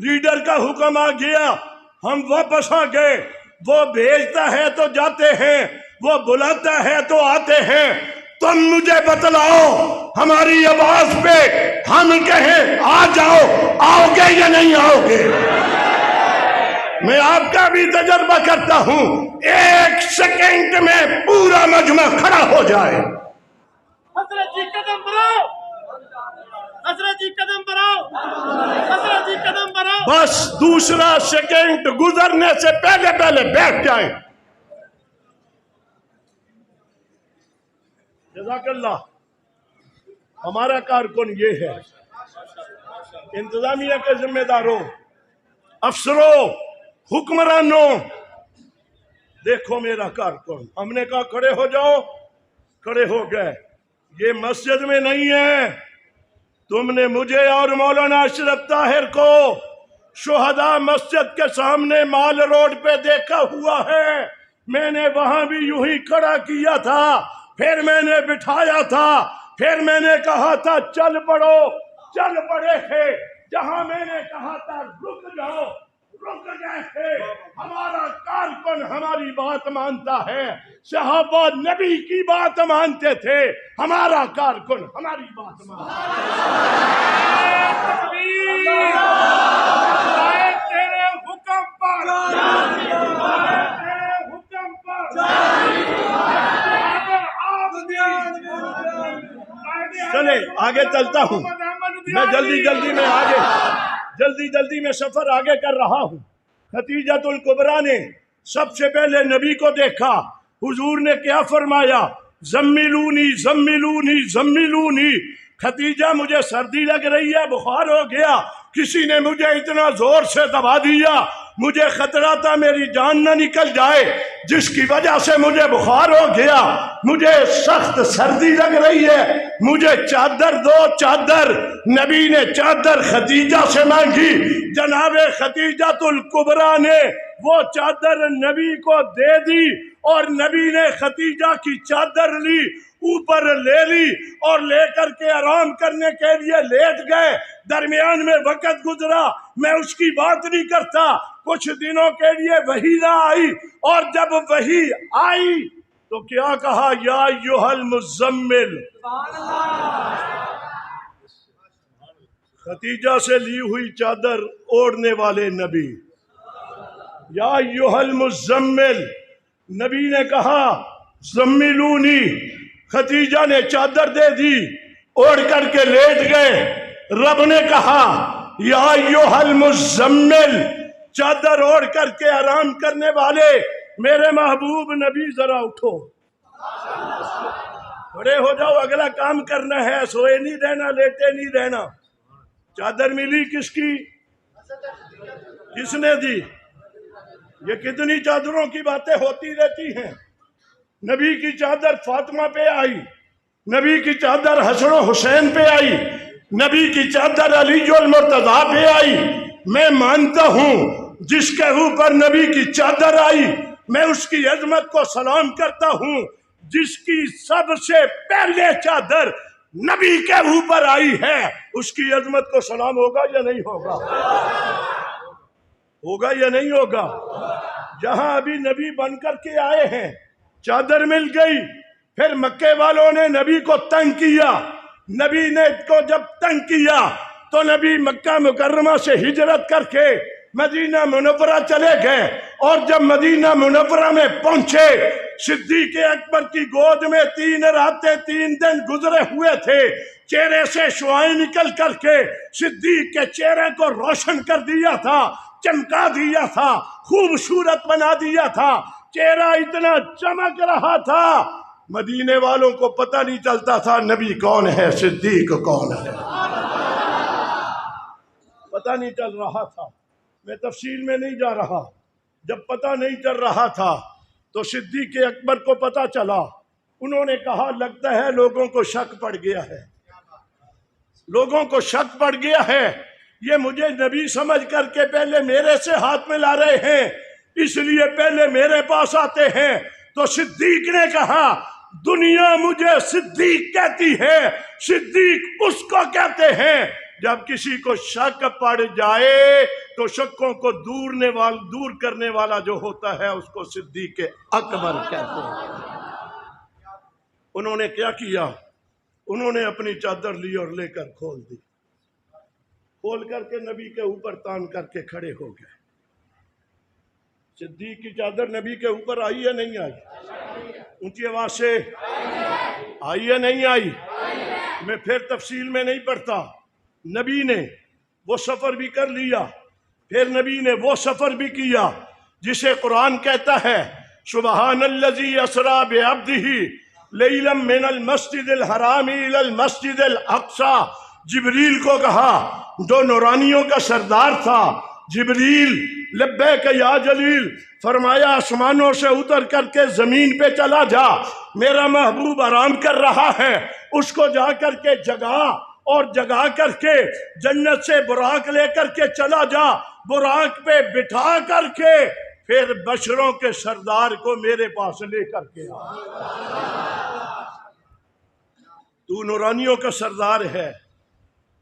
[SPEAKER 1] لیڈر کا حکم آ گیا، ہم واپس آ گئے. وہ بھیجتا ہے تو جاتے ہیں، وہ بلاتا ہے تو آتے ہیں. تم مجھے بتلاؤ ہماری آواز پہ ہم کہیں آ جاؤ، آؤ گے یا نہیں آؤ گے؟ میں آپ کا بھی تجربہ کرتا ہوں، ایک سیکنڈ میں پورا مجمع کھڑا ہو جائے.
[SPEAKER 2] حضرت جی قدم بڑھاؤ، حضرت جی قدم بڑھاؤ، حضرت جی قدم بڑھاؤ.
[SPEAKER 1] بس دوسرا سیکنڈ گزرنے سے پہلے بیٹھ جائیں. جزاک اللہ. ہمارا کارکن یہ ہے، انتظامیہ کے ذمہ داروں، افسروں، حکمرانوں، دیکھو میرا کارکن. ہم نے کہا کھڑے ہو جاؤ، کھڑے ہو گئے. یہ مسجد میں نہیں ہے، تم نے مجھے اور مولانا اشرف طاہر کو شہداء مسجد کے سامنے مال روڈ پہ دیکھا ہوا ہے. میں نے وہاں بھی یوں ہی کھڑا کیا تھا، پھر میں نے بٹھایا تھا، پھر میں نے کہا تھا چل پڑو، چل پڑے تھے. جہاں میں نے کہا تھا رک جاؤ، رک گئے تھے. ہمارا کارکن ہماری بات مانتا ہے، صحابہ نبی کی بات مانتے تھے، ہمارا کارکن ہماری بات مانتا ہے. تیرے حکم پر، تیرے حکم پر چلے آگے چلتا ہوں. میں جلدی میں سفر آگے کر رہا ہوں. خدیجۃ الکبریٰ نے سب سے پہلے نبی کو دیکھا. حضور نے کیا فرمایا؟ زملونی زملونی زملونی. خدیجہ مجھے سردی لگ رہی ہے، بخار ہو گیا، کسی نے مجھے اتنا زور سے دبا دیا، مجھے خطرہ تھا میری جان نہ نکل جائے، جس کی وجہ سے مجھے بخار ہو گیا، مجھے سخت سردی لگ رہی ہے، مجھے چادر دو چادر. نبی نے چادر خدیجہ سے مانگی. جناب خدیجۃ الکبریٰ نے وہ چادر نبی کو دے دی اور نبی نے خدیجہ کی چادر لی، اوپر لے لی اور لے کر کے آرام کرنے کے لیے لیٹ گئے. درمیان میں وقت گزرا، میں اس کی بات نہیں کرتا. کچھ دنوں کے لیے وحی نہ آئی، اور جب وحی آئی تو کیا کہا؟ یا ایھا المزمل. خدیجہ سے لی ہوئی چادر اوڑھنے والے نبی، یا ایھا المزمل. نبی نے کہا زملونی، خدیجہ نے چادر دے دی، اوڑھ کر کے لیٹ گئے. رب نے کہا یا ایھا المزمل، چادر اوڑھ کر کے آرام کرنے والے میرے محبوب نبی ذرا اٹھو، کھڑے ہو جاؤ، اگلا کام کرنا ہے، سوئے نہیں رہنا، لیٹے نہیں رہنا. چادر ملی کس کی؟ کس نے دی؟ یہ کتنی چادروں کی باتیں ہوتی رہتی ہیں. نبی کی چادر فاطمہ پہ آئی، نبی کی چادر حسن و حسین پہ آئی، نبی کی چادر علی المرتضیٰ پہ آئی. میں مانتا ہوں جس کے اوپر نبی کی چادر آئی، میں اس کی عظمت کو سلام کرتا ہوں. جس کی سب سے پہلے چادر نبی کے اوپر آئی ہے، اس کی عظمت کو سلام ہوگا یا نہیں ہوگا؟ ہوگا یا نہیں ہوگا؟ جہاں ابھی نبی بن کر کے آئے ہیں، چادر مل گئی، پھر مکے والوں نے نبی کو تنگ کیا. نبی نے کو جب تنگ کیا تو نبی مکہ مکرمہ سے ہجرت کر کے مدینہ منورہ چلے گئے. اور جب مدینہ منورہ میں پہنچے، صدیق اکبر کی گود میں 3 راتیں 3 دن گزرے ہوئے تھے. چہرے سے شعائیں نکل کر کے صدیق کے چہرے کو روشن کر دیا تھا، چمکا دیا تھا، خوبصورت بنا دیا تھا، چہرہ اتنا چمک رہا تھا مدینے والوں کو پتہ نہیں چلتا تھا نبی کون ہے، صدیق کون ہے، پتہ نہیں چل رہا تھا۔ میں تفصیل میں نہیں جا رہا، جب پتہ نہیں چل رہا تھا تو صدیق اکبر کو پتہ چلا، انہوں نے کہا لگتا ہے لوگوں کو شک پڑ گیا ہے، لوگوں کو شک پڑ گیا ہے، یہ مجھے نبی سمجھ کر کے پہلے میرے سے ہاتھ میں لا رہے ہیں، اس لیے پہلے میرے پاس آتے ہیں۔ تو صدیق نے کہا دنیا مجھے صدیق کہتی ہے، صدیق اس کو کہتے ہیں جب کسی کو شک پڑ جائے تو شکوں کو دور کرنے والا جو ہوتا ہے اس کو صدیق اکبر کہتے ہیں۔ انہوں نے کیا کیا؟ انہوں نے اپنی چادر لی اور لے کر کھول دی، کھول کر کے نبی کے اوپر تان کر کے کھڑے ہو گئے۔ صدیق کی چادر نبی کے اوپر آئی ہے نہیں آئی؟ اونچی آواز سے آئی ہے نہیں آئی؟ میں پھر تفصیل میں نہیں پڑھتا۔ نبی نے وہ سفر بھی کر لیا، پھر نبی نے وہ سفر بھی کیا جسے قرآن کہتا ہے سبحان الذی اسریٰ بعبدہ لیلا من المسجد الحرام الی المسجد الاقصی۔ جبریل کو کہا جو نورانیوں کا سردار تھا، جبریل لبیک یا جلیل، فرمایا آسمانوں سے اتر کر کے زمین پہ چلا جا، میرا محبوب آرام کر رہا ہے، اس کو جا کر کے جگا اور جگا کر کے جنت سے براق لے کر کے چلا جا، براق پہ بٹھا کر کے پھر بشروں کے سردار کو میرے پاس لے کر کے آ۔ تو نورانیوں کا سردار ہے،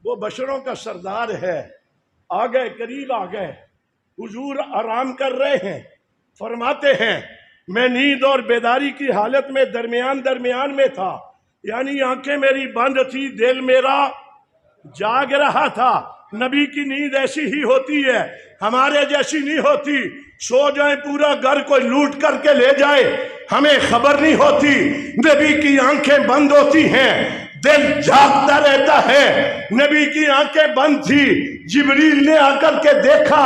[SPEAKER 1] وہ بشروں کا سردار ہے۔ آ گئے، قریب آ گئے، حضور آرام کر رہے ہیں، فرماتے ہیں میں نیند اور بیداری کی حالت میں درمیان میں تھا، یعنی آنکھیں میری بند تھی، دل میرا جاگ رہا تھا۔ نبی کی نیند ایسی ہی ہوتی ہے، ہمارے جیسی نہیں ہوتی، سو جائیں پورا گھر کوئی لوٹ کر کے لے جائے ہمیں خبر نہیں ہوتی۔ نبی کی آنکھیں بند ہوتی ہیں، دل جاگتا رہتا ہے۔ نبی کی آنکھیں بند تھی، جبریل نے آ کر کے دیکھا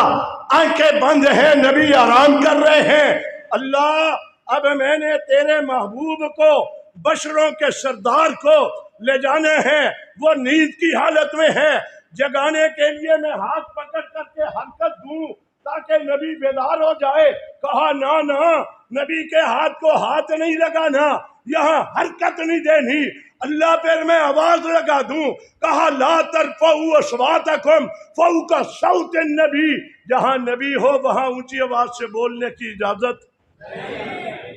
[SPEAKER 1] آنکھیں بند ہیں، نبی آرام کر رہے ہیں۔ اللہ اب میں نے تیرے محبوب کو، بشروں کے سردار کو لے جانے ہیں، وہ نیند کی حالت میں ہے، جگانے کے لیے میں ہاتھ پکڑ کر کے حرکت دوں تاکہ نبی بیدار ہو جائے۔ کہا نا نبی کے ہاتھ کو ہاتھ نہیں لگانا، یہاں حرکت نہیں دینی، اللہ پر میں آواز لگا دوں۔ کہا لا ترفعوا اصواتکم فوق صوت النبی، جہاں نبی ہو وہاں اونچی آواز سے بولنے کی اجازت نہیں۔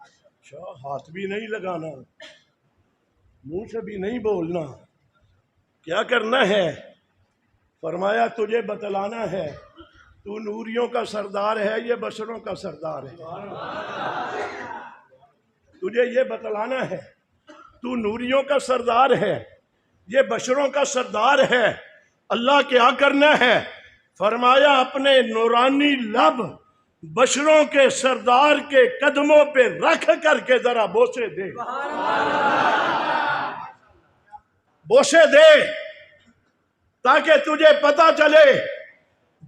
[SPEAKER 1] اچھا، ہاتھ بھی نہیں لگانا، منہ سے بھی نہیں بولنا، کیا کرنا ہے؟ فرمایا تجھے بتلانا ہے، تو نوریوں کا سردار ہے، یہ بشروں کا سردار ہے۔ تجھے یہ بتلانا ہے تو نوریوں کا سردار ہے، یہ بشروں کا سردار ہے۔ اللہ کیا کرنا ہے؟ فرمایا اپنے نورانی لب بشروں کے سردار کے قدموں پہ رکھ کر کے ذرا بوسے دے، بوسے دے، تاکہ تجھے پتا چلے،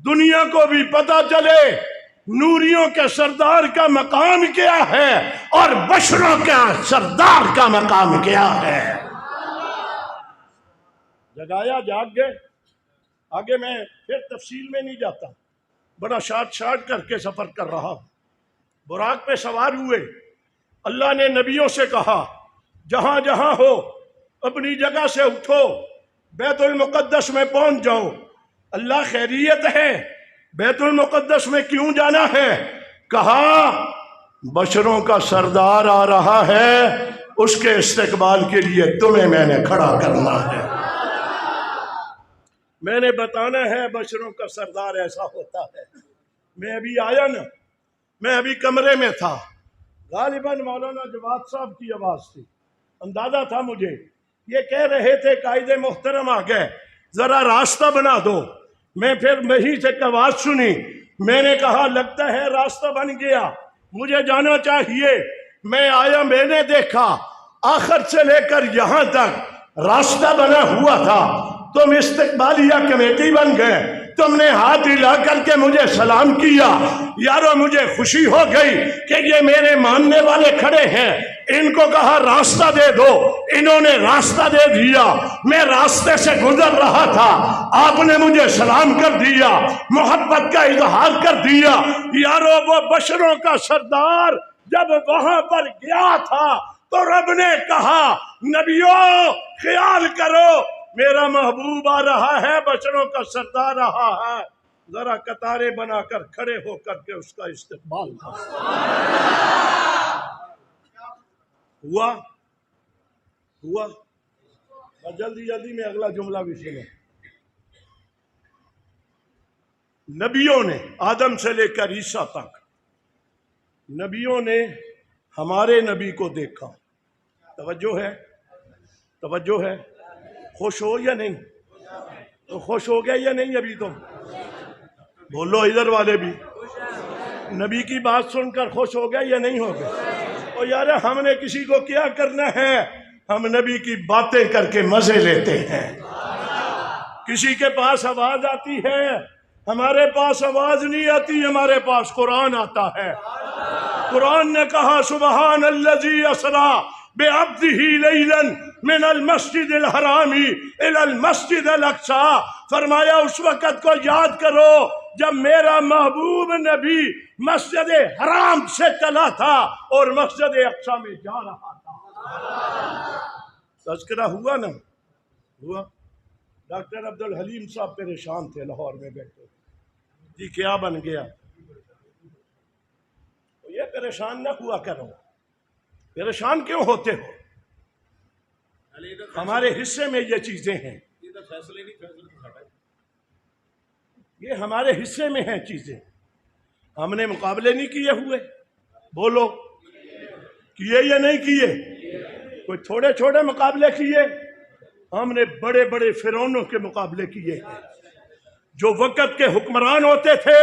[SPEAKER 1] دنیا کو بھی پتا چلے نوریوں کے سردار کا مقام کیا ہے اور بشروں کا سردار کا مقام کیا ہے۔ جگایا، جاگ گئے۔ آگے میں پھر تفصیل میں نہیں جاتا، بڑا شارٹ کر کے سفر کر رہا ہوں۔ براق پہ سوار ہوئے، اللہ نے نبیوں سے کہا جہاں جہاں ہو اپنی جگہ سے اٹھو، بیت المقدس میں پہنچ جاؤ۔ اللہ خیریت ہے، بیت المقدس میں کیوں جانا ہے؟ کہا بشروں کا سردار آ رہا ہے، اس کے استقبال کے لیے تمہیں میں نے کھڑا کرنا ہے، میں نے بتانا ہے بشروں کا سردار ایسا ہوتا ہے۔ میں ابھی آیا نا، میں ابھی کمرے میں تھا، غالباً مولانا جواد صاحب کی آواز تھی، اندازہ تھا مجھے، یہ کہہ رہے تھے قائد محترم آ گئے، ذرا راستہ بنا دو۔ میں پھر وہیں سے آواز سنی، میں نے کہا لگتا ہے راستہ بن گیا، مجھے جانا چاہیے۔ میں آیا، میں نے دیکھا آخر سے لے کر یہاں تک راستہ بنا ہوا تھا، تم استقبالیہ کمیٹی بن گئے، تم نے ہاتھ ہلا کر کے مجھے سلام کیا۔ یارو مجھے خوشی ہو گئی کہ یہ میرے ماننے والے کھڑے ہیں، ان کو کہا راستہ دے دو، انہوں نے راستہ دے دیا۔ میں راستے سے گزر رہا تھا، آپ نے مجھے سلام کر دیا، محبت کا اظہار کر دیا۔ یارو وہ بشروں کا سردار جب وہاں پر گیا تھا تو رب نے کہا نبیوں خیال کرو میرا محبوب آ رہا ہے، بشروں کا سردار رہا ہے، ذرا قطاریں بنا کر کھڑے ہو کر کے اس کا استقبال کرو۔ ہوا جلدی جلدی میں اگلا جملہ بھی سنیں۔ نبیوں نے آدم سے لے کر عیسیٰ تک نبیوں نے ہمارے نبی کو دیکھا۔ توجہ ہے، خوش ہو یا نہیں؟ تو خوش ہو گئے یا نہیں؟ ابھی تم بولو، ادھر والے بھی نبی کی بات سن کر خوش ہو گئے یا نہیں ہو گئے؟ اور یار ہم نے کسی کو کیا کرنا ہے، ہم نبی کی باتیں کر کے مزے لیتے ہیں۔ کسی کے پاس آواز آتی ہے، ہمارے پاس آواز نہیں آتی، ہمارے پاس قرآن آتا ہے۔ قرآن نے کہا سبحان الذی اسری بعبدہ لیلا من المسجد الحرام الی المسجد الاقصی، فرمایا اس وقت کو یاد کرو جب میرا محبوب نبی مسجد حرام سے چلا تھا اور مسجد اقصی میں جا رہا تھا۔ تذکرہ ہوا نا؟ ہوا۔ ڈاکٹر عبدالحلیم صاحب پریشان تھے، لاہور میں بیٹھے، جی کیا بن گیا؟ یہ پریشان نہ ہوا کرو، پریشان کیوں ہوتے ہو؟ ہمارے حصے میں یہ چیزیں ہیں، یہ ہمارے حصے میں ہیں چیزیں۔ ہم نے مقابلے نہیں کیے ہوئے، بولو کیے یا نہیں کیے؟ کوئی تھوڑے چھوٹے مقابلے کیے؟ ہم نے بڑے بڑے فرعونوں کے مقابلے کیے، جو وقت کے حکمران ہوتے تھے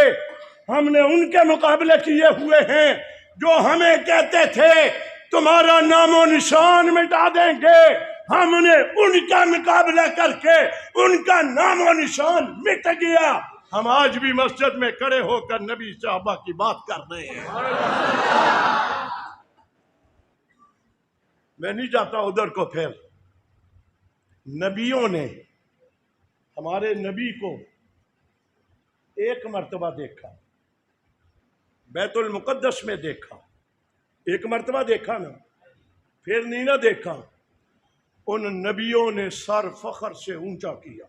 [SPEAKER 1] ہم نے ان کے مقابلے کیے ہوئے ہیں، جو ہمیں کہتے تھے تمہارا نام و نشان مٹا دیں گے، ہم نے ان کا مقابلہ کر کے ان کا نام و نشان مٹ گیا۔ ہم آج بھی مسجد میں کھڑے ہو کر نبی صحابہ کی بات کر رہے ہیں۔ میں نہیں جاتا ادھر کو، پھر نبیوں نے ہمارے نبی کو ایک مرتبہ دیکھا، بیت المقدس میں دیکھا، ایک مرتبہ دیکھا نا، پھر نہیں نہ دیکھا۔ ان نبیوں نے سر فخر سے اونچا کیا،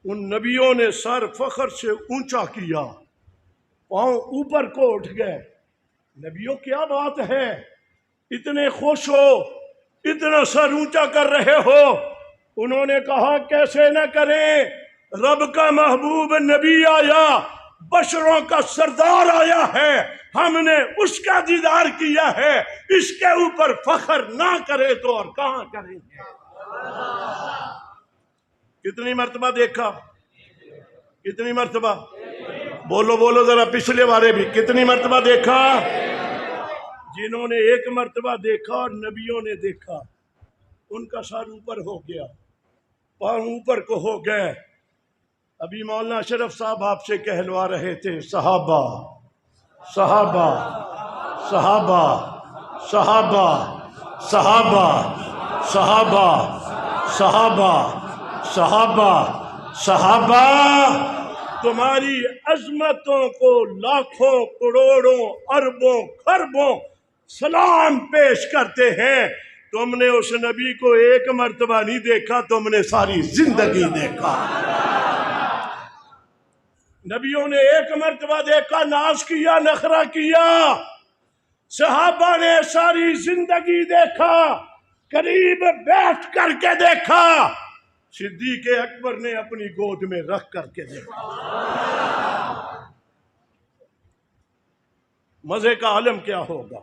[SPEAKER 1] ان نبیوں نے سر فخر سے اونچا کیا، پاؤں اوپر کو اٹھ گئے۔ نبیوں کیا بات ہے، اتنے خوش ہو، اتنا سر اونچا کر رہے ہو؟ انہوں نے کہا کیسے نہ کریں، رب کا محبوب نبی آیا، بشروں کا سردار آیا ہے، ہم نے اس کا دیدار کیا ہے، اس کے اوپر فخر نہ کرے تو اور کہاں کریں گے؟ کتنی مرتبہ دیکھا؟ کتنی مرتبہ؟ بولو ذرا پچھلے والے بھی، کتنی مرتبہ دیکھا؟ جنہوں نے ایک مرتبہ دیکھا اور نبیوں نے دیکھا، ان کا سر اوپر ہو گیا، پاؤں اوپر کو ہو گئے۔ ابھی مولانا اشرف صاحب آپ سے کہلوا رہے تھے صحابہ صحابہ صحابہ صحابہ صحابہ صحابہ صحابہ صحابہ صحابہ، تمہاری عظمتوں کو لاکھوں کروڑوں اربوں خربوں سلام پیش کرتے ہیں۔ تم نے اس نبی کو ایک مرتبہ نہیں دیکھا، تم نے ساری زندگی دیکھا۔ نبیوں نے ایک مرتبہ دیکھا، ناز کیا، نخرہ کیا۔ صحابہ نے ساری زندگی دیکھا، قریب بیٹھ کر کے دیکھا، صدیق اکبر نے اپنی گود میں رکھ کر کے دیکھا۔ مزے کا عالم کیا ہوگا؟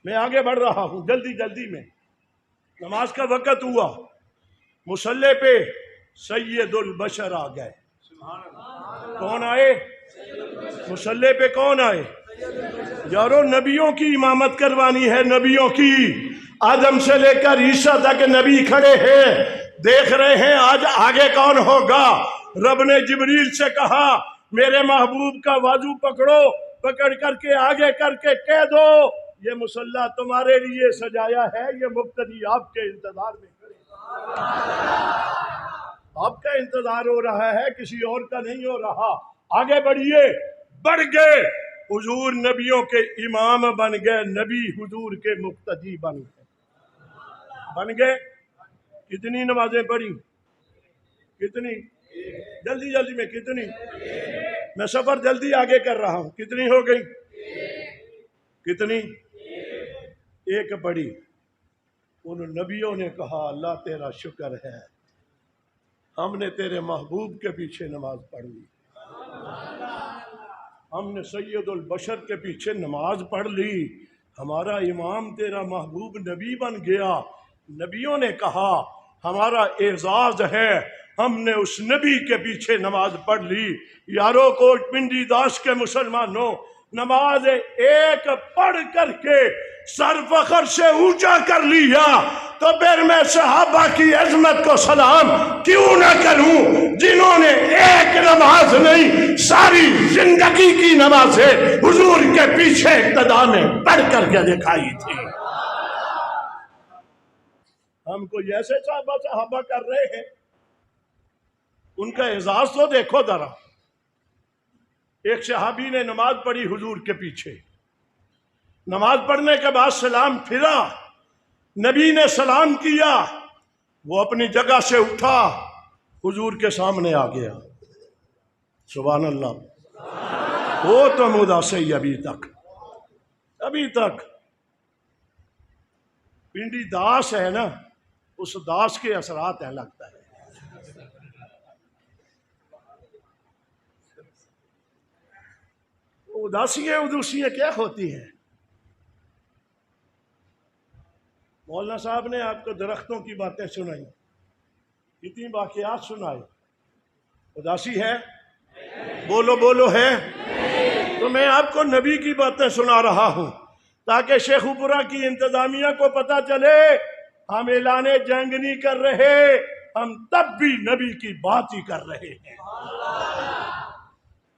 [SPEAKER 1] میں آگے بڑھ رہا ہوں جلدی میں، نماز کا وقت ہوا، مصلی پہ سید البشر آ گئے۔ کون آئے؟ مصلی پہ کون آئے؟ یارو نبیوں کی امامت کروانی ہے، نبیوں کی۔ آدم سے لے کر عیسیٰ تک نبی کھڑے ہیں، دیکھ رہے ہیں آج آگے کون ہوگا۔ رب نے جبریل سے کہا میرے محبوب کا بازو پکڑو، پکڑ کر کے آگے کر کے کہہ دو یہ مصلی تمہارے لیے سجایا ہے، یہ مقتدی آپ کے انتظار میں کھڑے، آپ کا انتظار ہو رہا ہے، کسی اور کا نہیں ہو رہا۔ آگے بڑھیے، بڑھ گئے، حضور نبیوں کے امام بن گئے، نبی حضور کے مقتدی بن گئے۔ کتنی نمازیں پڑھی؟ کتنی؟ جلدی جلدی میں کتنی؟ میں سفر جلدی آگے کر رہا ہوں، کتنی ہو گئی؟ کتنی؟ ایک پڑھی۔ ان نبیوں نے کہا اللہ تیرا شکر ہے، ہم نے تیرے محبوب کے پیچھے نماز پڑھ لی، ہم نے سید البشر کے پیچھے نماز پڑھ لی، ہمارا امام تیرا محبوب نبی بن گیا۔ نبیوں نے کہا ہمارا اعزاز ہے، ہم نے اس نبی کے پیچھے نماز پڑھ لی۔ یارو کوٹ پنڈی داس کے مسلمانوں، نماز ایک پڑھ کر کے سر فخر سے اونچا کر لیا تو پھر میں صحابہ کی عظمت کو سلام کیوں نہ کروں جنہوں نے ایک نماز نہیں ساری زندگی کی نمازیں حضور کے پیچھے اقتداء میں پڑھ کر کے دکھائی تھی۔ ہم کو ایسے صحابہ کر رہے ہیں، ان کا اعزاز تو دیکھو ذرا۔ ایک صحابی نے نماز پڑھی حضور کے پیچھے، نماز پڑھنے کے بعد سلام پھرا، نبی نے سلام کیا، وہ اپنی جگہ سے اٹھا، حضور کے سامنے آ گیا۔ سبحان اللہ۔ وہ تو مدعس ہی ابھی تک پنڈی داس ہے نا، اس داس کے اثرات ہیں لگتا ہے۔ ادوسیاں کیا ہوتی ہیں؟ مولانا صاحب نے آپ کو درختوں کی باتیں سنائی، کتنی واقعات سنائے، اداسی ہے؟ بولو ہے؟ تو میں آپ کو نبی کی باتیں سنا رہا ہوں تاکہ شیخ پورہ کی انتظامیہ کو پتا چلے ہم اعلان جنگ نہیں کر رہے، ہم تب بھی نبی کی بات ہی کر رہے ہیں،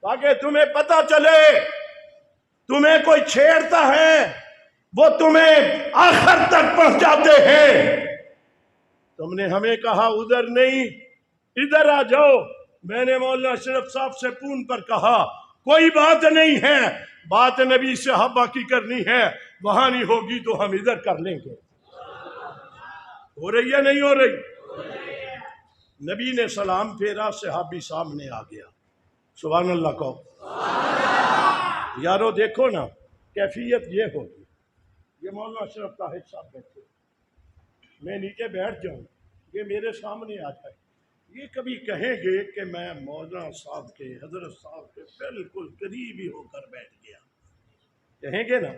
[SPEAKER 1] تاکہ تمہیں پتا چلے تمہیں کوئی چھیڑتا ہے وہ تمہیں آخر تک پہنچاتے ہیں۔ تم نے ہمیں کہا ادھر نہیں ادھر آ جاؤ، میں نے مولانا اشرف صاحب سے فون پر کہا کوئی بات نہیں ہے، بات نبی صحابہ کی کرنی ہے، وہاں نہیں ہوگی تو ہم ادھر کر لیں گے۔ ہو رہی ہے نہیں ہو رہی؟ نبی نے سلام پھیرا، صحابی سامنے آ گیا۔ سبحان اللہ کو یارو دیکھو نا، کیفیت یہ ہوگی۔ یہ مولانا اشرف طاہر صاحب بیٹھے، میں نیچے بیٹھ جاؤں، یہ میرے سامنے آ جائے، یہ کبھی کہیں گے کہ میں مولانا صاحب کے حضرت صاحب کے بالکل قریب ہی ہو کر بیٹھ گیا، کہیں گے نا؟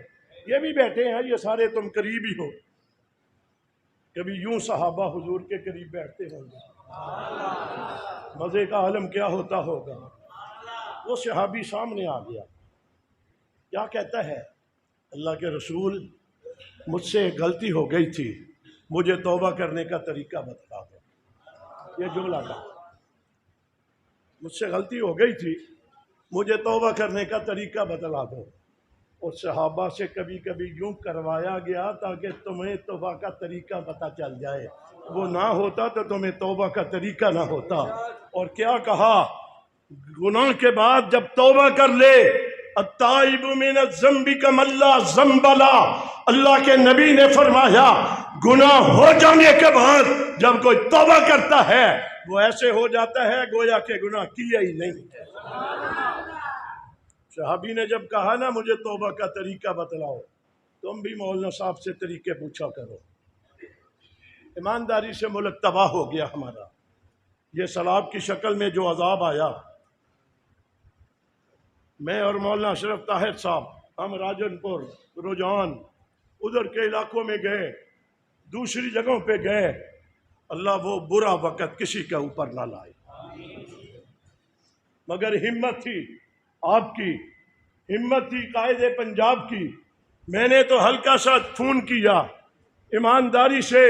[SPEAKER 1] یہ بھی بیٹھے ہیں، یہ سارے تم قریب ہی ہو، کبھی یوں صحابہ حضور کے قریب بیٹھتے ہوں گے، مزے کا عالم کیا ہوتا ہوگا۔ وہ صحابی سامنے آ گیا، کیا کہتا ہے؟ اللہ کے رسول مجھ سے غلطی ہو گئی تھی، مجھے توبہ کرنے کا طریقہ بتلا دو۔ یہ جملہ تھا، مجھ سے غلطی ہو گئی تھی، مجھے توبہ کرنے کا طریقہ بتلا دو۔ اور صحابہ سے کبھی کبھی یوں کروایا گیا تاکہ تمہیں توبہ کا طریقہ پتہ چل جائے، وہ نہ ہوتا تو تمہیں توبہ کا طریقہ نہ ہوتا۔ اور کیا کہا؟ گناہ کے بعد جب توبہ کر لے، التائب من الذنب کمن لا ذنب لہ، اللہ کے نبی نے فرمایا گناہ ہو جانے کے بعد جب کوئی توبہ کرتا ہے وہ ایسے ہو جاتا ہے گویا کہ گناہ کیا ہی نہیں ہے۔ صحابی نے جب کہا نا مجھے توبہ کا طریقہ بتلاؤ، تم بھی مولانا صاحب سے طریقے پوچھا کرو۔ ایمانداری سے ملک تباہ ہو گیا ہمارا۔ یہ سیلاب کی شکل میں جو عذاب آیا، میں اور مولانا اشرف طاہر صاحب ہم راجن پور، رجحان ادھر کے علاقوں میں گئے، دوسری جگہوں پہ گئے، اللہ وہ برا وقت کسی کے اوپر نہ لائے، مگر ہمت تھی آپ کی ہمت تھی قائد پنجاب کی، میں نے تو ہلکا سا فون کیا، ایمانداری سے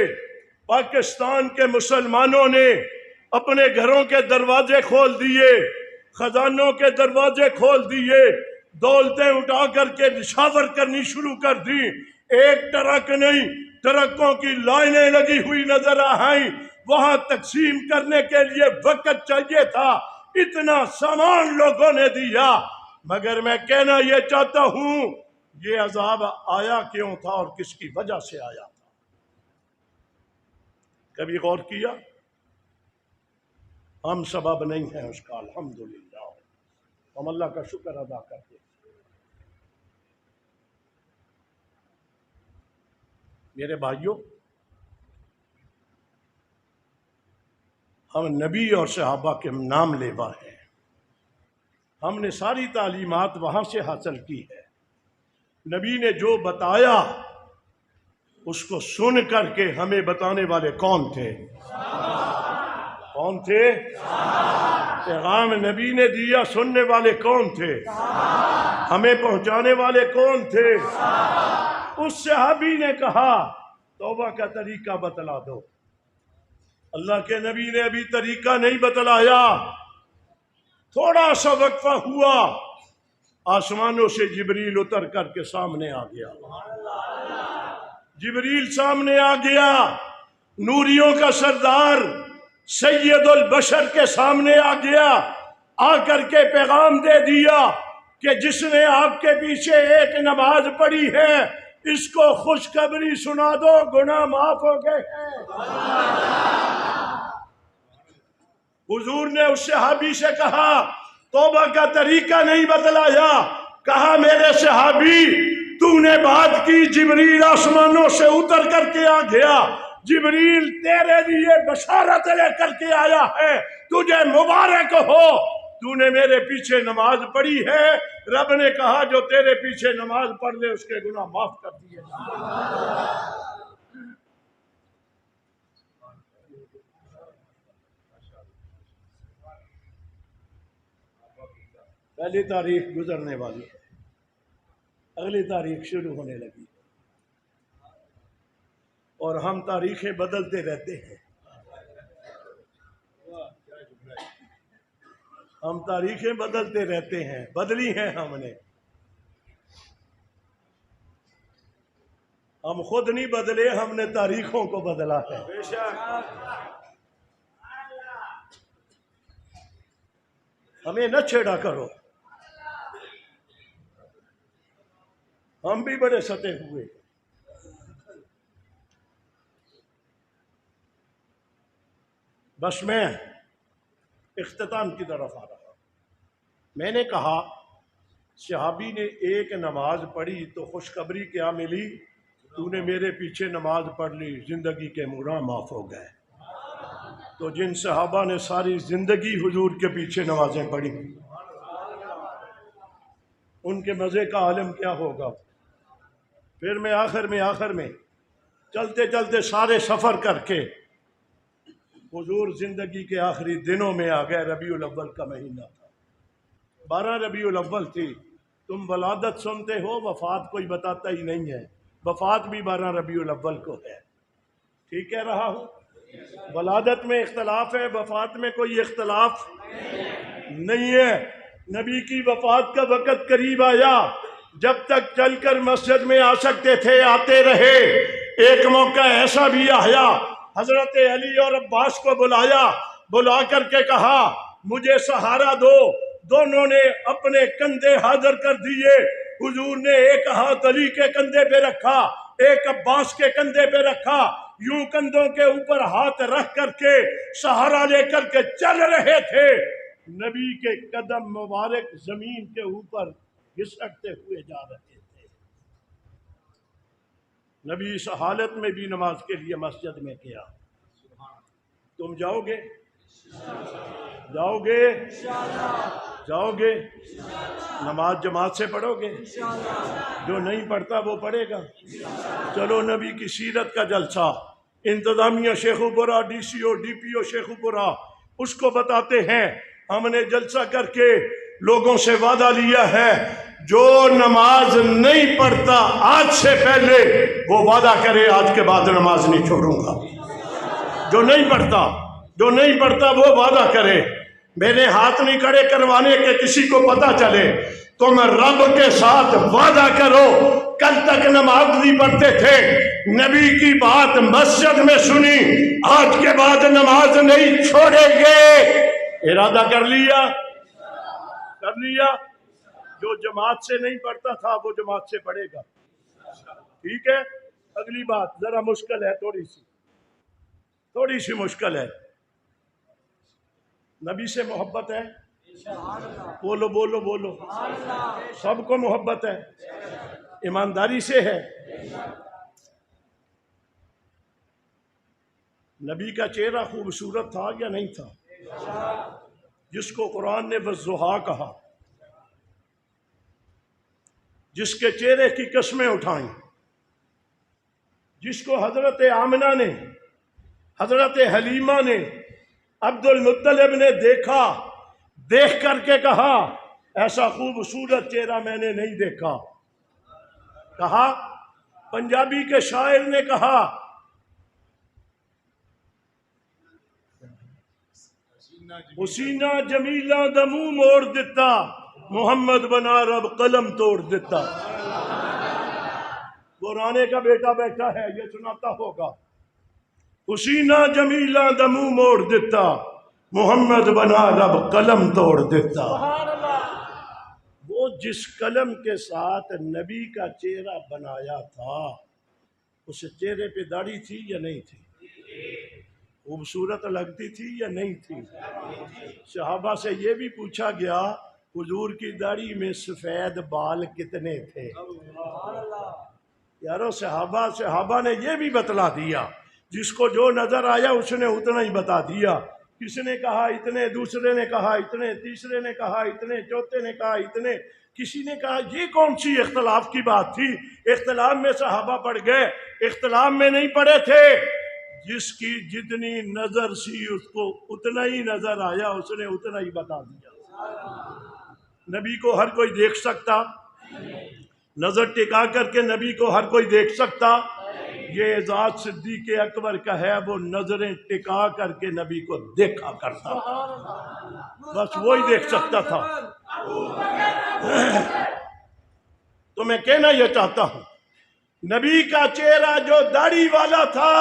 [SPEAKER 1] پاکستان کے مسلمانوں نے اپنے گھروں کے دروازے کھول دیے، خزانوں کے دروازے کھول دیے، دولتیں اٹھا کر کے نشاور کرنی شروع کر دی، ایک ٹرک نہیں ٹرکوں کی لائنیں لگی ہوئی نظر آئیں، وہاں تقسیم کرنے کے لیے وقت چاہیے تھا، اتنا سامان لوگوں نے دیا، مگر میں کہنا یہ چاہتا ہوں یہ عذاب آیا کیوں تھا اور کس کی وجہ سے آیا تھا؟ کبھی غور کیا؟ ہم سبب نہیں ہیں اس کا، الحمدللہ ہم اللہ کا شکر ادا کرتے ہیں۔ میرے بھائیوں، ہم نبی اور صحابہ کے نام لیوا ہیں، ہم نے ساری تعلیمات وہاں سے حاصل کی ہے، نبی نے جو بتایا اس کو سن کر کے ہمیں بتانے والے کون تھے؟ کون تھے؟ پیغام نبی نے دیا، سننے والے کون تھے؟ ہمیں پہنچانے والے کون تھے؟ اس صحابی نے کہا توبہ کا طریقہ بتلا دو، اللہ کے نبی نے ابھی طریقہ نہیں بتلایا، تھوڑا سا وقفہ ہوا، آسمانوں سے جبریل اتر کر کے سامنے آ گیا، جبریل سامنے آ گیا، نوریوں کا سردار سید البشر کے سامنے آ گیا، آ کر کے پیغام دے دیا کہ جس نے آپ کے پیچھے ایک نماز پڑھی ہے اس کو خوشخبری سنا دو، گناہ معاف ہو گئے ہیں۔ حضور نے اس صحابی سے کہا توبہ کا طریقہ نہیں بتلایا، کہا میرے صحابی تو نے بات کی، جبریل آسمانوں سے اتر کر کے آ گیا، جبریل تیرے لیے بشارت لے کر کے آیا ہے، تجھے مبارک ہو، تو نے میرے پیچھے نماز پڑھی ہے، رب نے کہا جو تیرے پیچھے نماز پڑھ لے اس کے گناہ معاف کر دیے۔ پہلی تاریخ گزرنے والی ہے، اگلی تاریخ شروع ہونے لگی، اور ہم تاریخیں بدلتے رہتے ہیں، ہم تاریخیں بدلتے رہتے ہیں، بدلی ہیں ہم نے، ہم خود نہیں بدلے، ہم نے تاریخوں کو بدلا ہے۔ ہمیں نہ چھیڑا کرو، ہم بھی بڑے ستے ہوئے۔ بس میں اختتام کی طرف آ رہا ہوں۔ میں نے کہا صحابی نے ایک نماز پڑھی تو خوشخبری کیا ملی؟ تو نے میرے پیچھے نماز پڑھ لی، زندگی کے گناہ معاف ہو گئے۔ تو جن صحابہ نے ساری زندگی حضور کے پیچھے نمازیں پڑھی ان کے مزے کا عالم کیا ہوگا؟ پھر میں آخر میں چلتے چلتے سارے سفر کر کے حضور زندگی کے آخری دنوں میں آ گئے، ربیع الاول کا مہینہ تھا، 12 ربیع الاول تھی۔ تم ولادت سنتے ہو، وفات کوئی بتاتا ہی نہیں ہے، وفات بھی 12 ربیع الاول کو ہے، ٹھیک کہہ رہا ہوں؟ ولادت میں اختلاف ہے، وفات میں کوئی اختلاف نہیں ہے۔ نبی کی وفات کا وقت قریب آیا، جب تک چل کر مسجد میں آ سکتے تھے آتے رہے۔ ایک موقع ایسا بھی آیا، حضرت علی اور عباس کو بلا کر کے کہا مجھے سہارا دو، دونوں نے اپنے کندھے حاضر کر دیے، حضور نے ایک ہاتھ علی کے کندھے پہ رکھا، ایک عباس کے کندھے پہ رکھا، یوں کندھوں کے اوپر ہاتھ رکھ کر کے سہارا لے کر کے چل رہے تھے، نبی کے قدم مبارک زمین کے اوپر گھسٹتے ہوئے جا رہے تھے۔ نبی اس حالت میں بھی نماز کے لیے مسجد میں گیا۔ تم جاؤ گے؟ جاؤ گے؟ نماز جماعت سے پڑھو گے؟ جو نہیں پڑھتا وہ پڑھے گا؟ چلو نبی کی سیرت کا جلسہ، انتظامیہ Sheikhupura, D C O D P O Sheikhupura اس کو بتاتے ہیں، ہم نے جلسہ کر کے لوگوں سے وعدہ لیا ہے جو نماز نہیں پڑھتا آج سے پہلے وہ وعدہ کرے آج کے بعد نماز نہیں چھوڑوں گا۔ جو نہیں پڑھتا وہ وعدہ کرے۔ میرے ہاتھ نہیں کھڑے کروانے کہ کسی کو پتہ چلے، تم رب کے ساتھ وعدہ کرو، کل تک نماز نہیں پڑھتے تھے، نبی کی بات مسجد میں سنی، آج کے بعد نماز نہیں چھوڑیں گے۔ ارادہ کر لیا؟ جو جماعت سے نہیں پڑھتا تھا وہ جماعت سے پڑھے گا، ٹھیک ہے؟ اگلی بات ذرا مشکل ہے، تھوڑی سی مشکل ہے۔ نبی سے محبت ہے؟ بولو سب کو محبت ہے؟ ایمانداری سے ہے؟ نبی کا چہرہ خوبصورت تھا یا نہیں تھا؟ جس کو قرآن نے والضحیٰ کہا، جس کے چہرے کی قسمیں اٹھائیں، جس کو حضرت آمنہ نے، حضرت حلیمہ نے، عبد المطلب نے دیکھا، دیکھ کر کے کہا ایسا خوبصورت چہرہ میں نے نہیں دیکھا۔ کہا، پنجابی کے شاعر نے کہا، حسینہ جمیلہ دا منہ موڑ دیتا، محمد بنا رب قلم توڑ دیتا۔ گورانے کا بیٹا بیٹھا ہے، یہ سناتا ہوگا، حسینہ جمیلہ دا منہ موڑ دیتا، محمد بنا رب قلم توڑ دیتا۔ وہ جس قلم کے ساتھ نبی کا چہرہ بنایا تھا، اس چہرے پہ داڑھی تھی یا نہیں تھی؟ خوبصورت لگتی تھی یا نہیں تھی؟ صحابہ سے یہ بھی پوچھا گیا، حضور کی داڑھی میں سفید بال کتنے تھے؟ یارو صحابہ نے یہ بھی بتلا دیا، جس کو جو نظر آیا اس نے اتنا ہی بتا دیا۔ کسی نے کہا اتنے، دوسرے نے کہا اتنے، تیسرے نے کہا اتنے، چوتھے نے کہا اتنے، کسی نے کہا یہ کون سی اختلاف کی بات تھی؟ اختلاف میں صحابہ پڑ گئے، اختلاف میں نہیں پڑے تھے۔ جس کی جتنی نظر سی اس کو اتنا ہی نظر آیا، اس نے اتنا ہی بتا دیا۔ نبی کو ہر کوئی دیکھ سکتا؟ نظر ٹکا کر کے نبی کو ہر کوئی دیکھ سکتا؟ یہ اعزاز صدیق اکبر کا ہے، وہ نظریں ٹکا کر کے نبی کو دیکھا کرتا، بس وہی دیکھ سکتا تھا۔ تو میں کہنا یہ چاہتا ہوں، نبی کا چہرہ جو داڑھی والا تھا،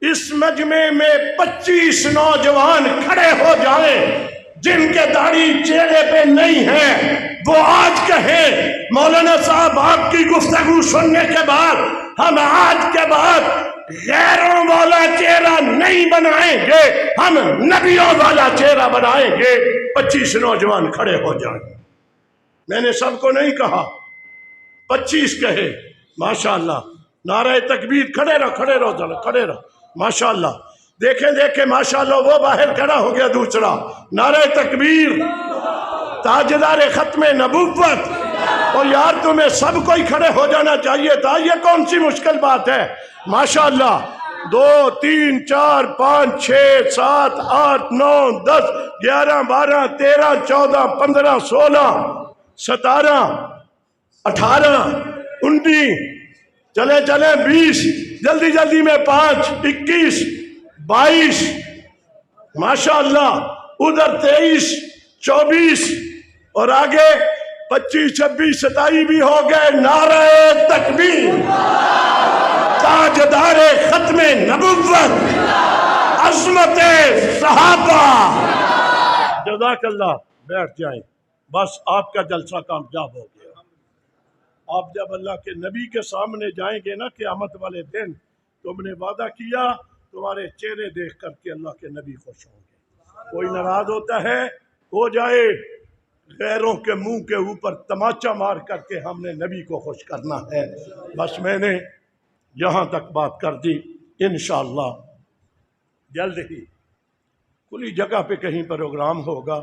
[SPEAKER 1] اس مجمع میں 25 نوجوان کھڑے ہو جائیں جن کے داڑھی چہرے پہ نہیں ہے، وہ آج کہیں مولانا صاحب آپ کی گفتگو سننے کے بعد ہم آج کے بعد غیروں والا چہرہ نہیں بنائیں گے، ہم نبیوں والا چہرہ بنائیں گے۔ 25 نوجوان کھڑے ہو جائیں۔ میں نے سب کو نہیں کہا، 25 کہے، ماشاءاللہ، نعرہ تکبیر، کھڑے رہو، ماشاءاللہ، دیکھیں ماشاءاللہ، وہ باہر کھڑا ہو گیا دوسرا، نعرہ تکبیر، تاجدار ختم نبوت۔ اور یار تمہیں سب کو ہی کھڑے ہو جانا چاہیے تھا، یہ کون سی مشکل بات ہے؟ ماشاءاللہ، 2 3 4 5 6 7 8 9 10 11 12 13 14 15 16 17 18 19 چلے 20 جلدی میں 5 21 22 ماشاءاللہ، ادھر 23 24 اور آگے 25 26 27 بھی ہو گئے۔ نعرہ تکبیر، تاجدار ختم نبوت، عظمت صحابہ۔ جزاک اللہ، بیٹھ جائیں، بس آپ کا جلسہ کامیاب ہو گیا۔ آپ جب اللہ کے نبی کے سامنے جائیں گے نا قیامت والے دن، تم نے وعدہ کیا، تمہارے چہرے دیکھ کر کے اللہ کے نبی خوش ہوں گے۔ کوئی ناراض ہوتا ہے ہو جائے، غیروں کے منہ کے اوپر تماچا مار کر کے ہم نے نبی کو خوش کرنا ہے۔ بس میں نے یہاں تک بات کر دی، انشاءاللہ جلد ہی کھلی جگہ پہ کہیں پروگرام ہوگا،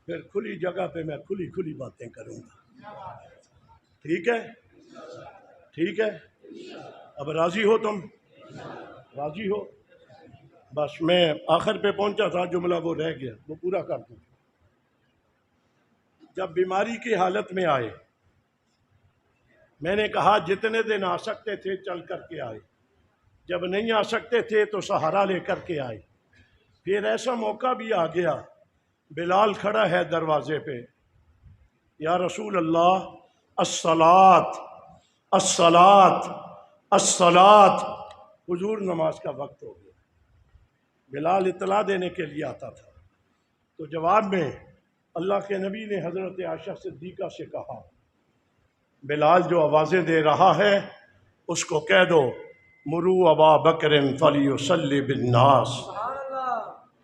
[SPEAKER 1] پھر کھلی جگہ پہ میں کھلی باتیں کروں گا، ٹھیک ہے؟ اب راضی ہو تم؟ راضی ہو؟ بس میں آخر پہ پہنچا تھا، جملہ وہ رہ گیا، وہ پورا کر دوں۔ جب بیماری کی حالت میں آئے، میں نے کہا جتنے دن آ سکتے تھے چل کر کے آئے، جب نہیں آ سکتے تھے تو سہارا لے کر کے آئے۔ پھر ایسا موقع بھی آ گیا، بلال کھڑا ہے دروازے پہ، یا رسول اللہ الصلاۃ الصلاۃ الصلاۃ، حضور نماز کا وقت ہو گیا۔ بلال اطلاع دینے کے لیے آتا تھا، تو جواب میں اللہ کے نبی نے حضرت عائشہ صدیقہ سے کہا بلال جو آوازیں دے رہا ہے اس کو کہہ دو مرو ابا بکر فلیصلی بالناس،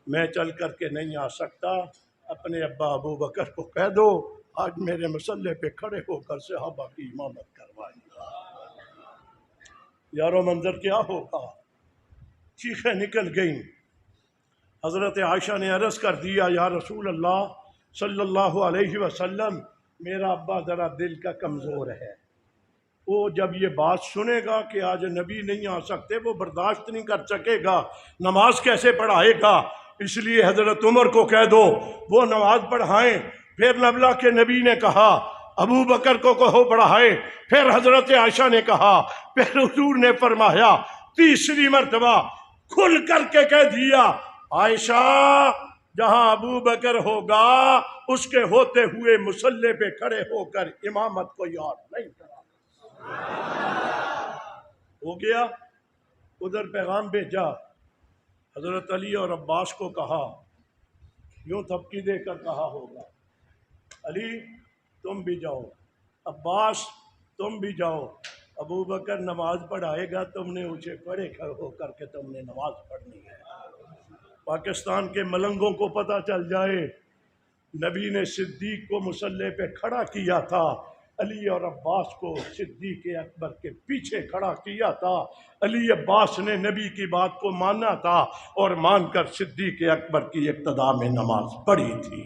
[SPEAKER 1] میں چل کر کے نہیں آ سکتا، اپنے ابا ابو بکر کو کہہ دو آج میرے مسلح پہ کھڑے ہو کر صحابہ کی امامت کروائیں۔ یارو منظر کیا ہوگا، چیخیں نکل گئیں۔ حضرت عائشہ نے عرض کر دیا یا رسول اللہ صلی اللہ علیہ وسلم، میرا ابا ذرا دل کا کمزور ہے، وہ جب یہ بات سنے گا کہ آج نبی نہیں آ سکتے وہ برداشت نہیں کر سکے گا، نماز کیسے پڑھائے گا، اس لیے حضرت عمر کو کہہ دو وہ نماز پڑھائیں۔ پھر اللہ کے نبی نے کہا ابو بکر کو کہو پڑھائے، پھر حضرت عائشہ نے کہا، پھر حضور نے فرمایا تیسری مرتبہ کھل کر کے کہہ دیا عائشہ جہاں ابو بکر ہوگا اس کے ہوتے ہوئے مصلی پہ کھڑے ہو کر امامت کوئی اور نہیں کرا۔ ہو گیا، ادھر پیغام بھیجا، حضرت علی اور عباس کو کہا، یوں تھپکی دے کر کہا ہوگا علی تم بھی جاؤ، عباس تم بھی جاؤ، ابو بکر نماز پڑھائے گا، تم نے اسے کھڑے ہو کر کے تم نے نماز پڑھنی ہے۔ پاکستان کے ملنگوں کو پتہ چل جائے نبی نے صدیق کو مصلی پہ کھڑا کیا تھا، علی اور عباس کو صدیق اکبر کے پیچھے کھڑا کیا تھا، علی عباس نے نبی کی بات کو مانا تھا اور مان کر صدیق اکبر کی اقتداء میں نماز پڑھی تھی۔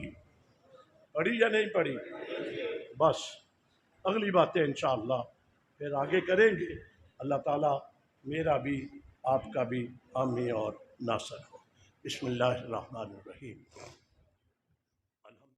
[SPEAKER 1] پڑھی یا نہیں پڑھی؟ بس اگلی باتیں انشاءاللہ پھر آگے کریں گے۔ اللہ تعالیٰ میرا بھی آپ کا بھی حامی اور ناصر ہو۔ بسم اللہ الرحمن الرحیم۔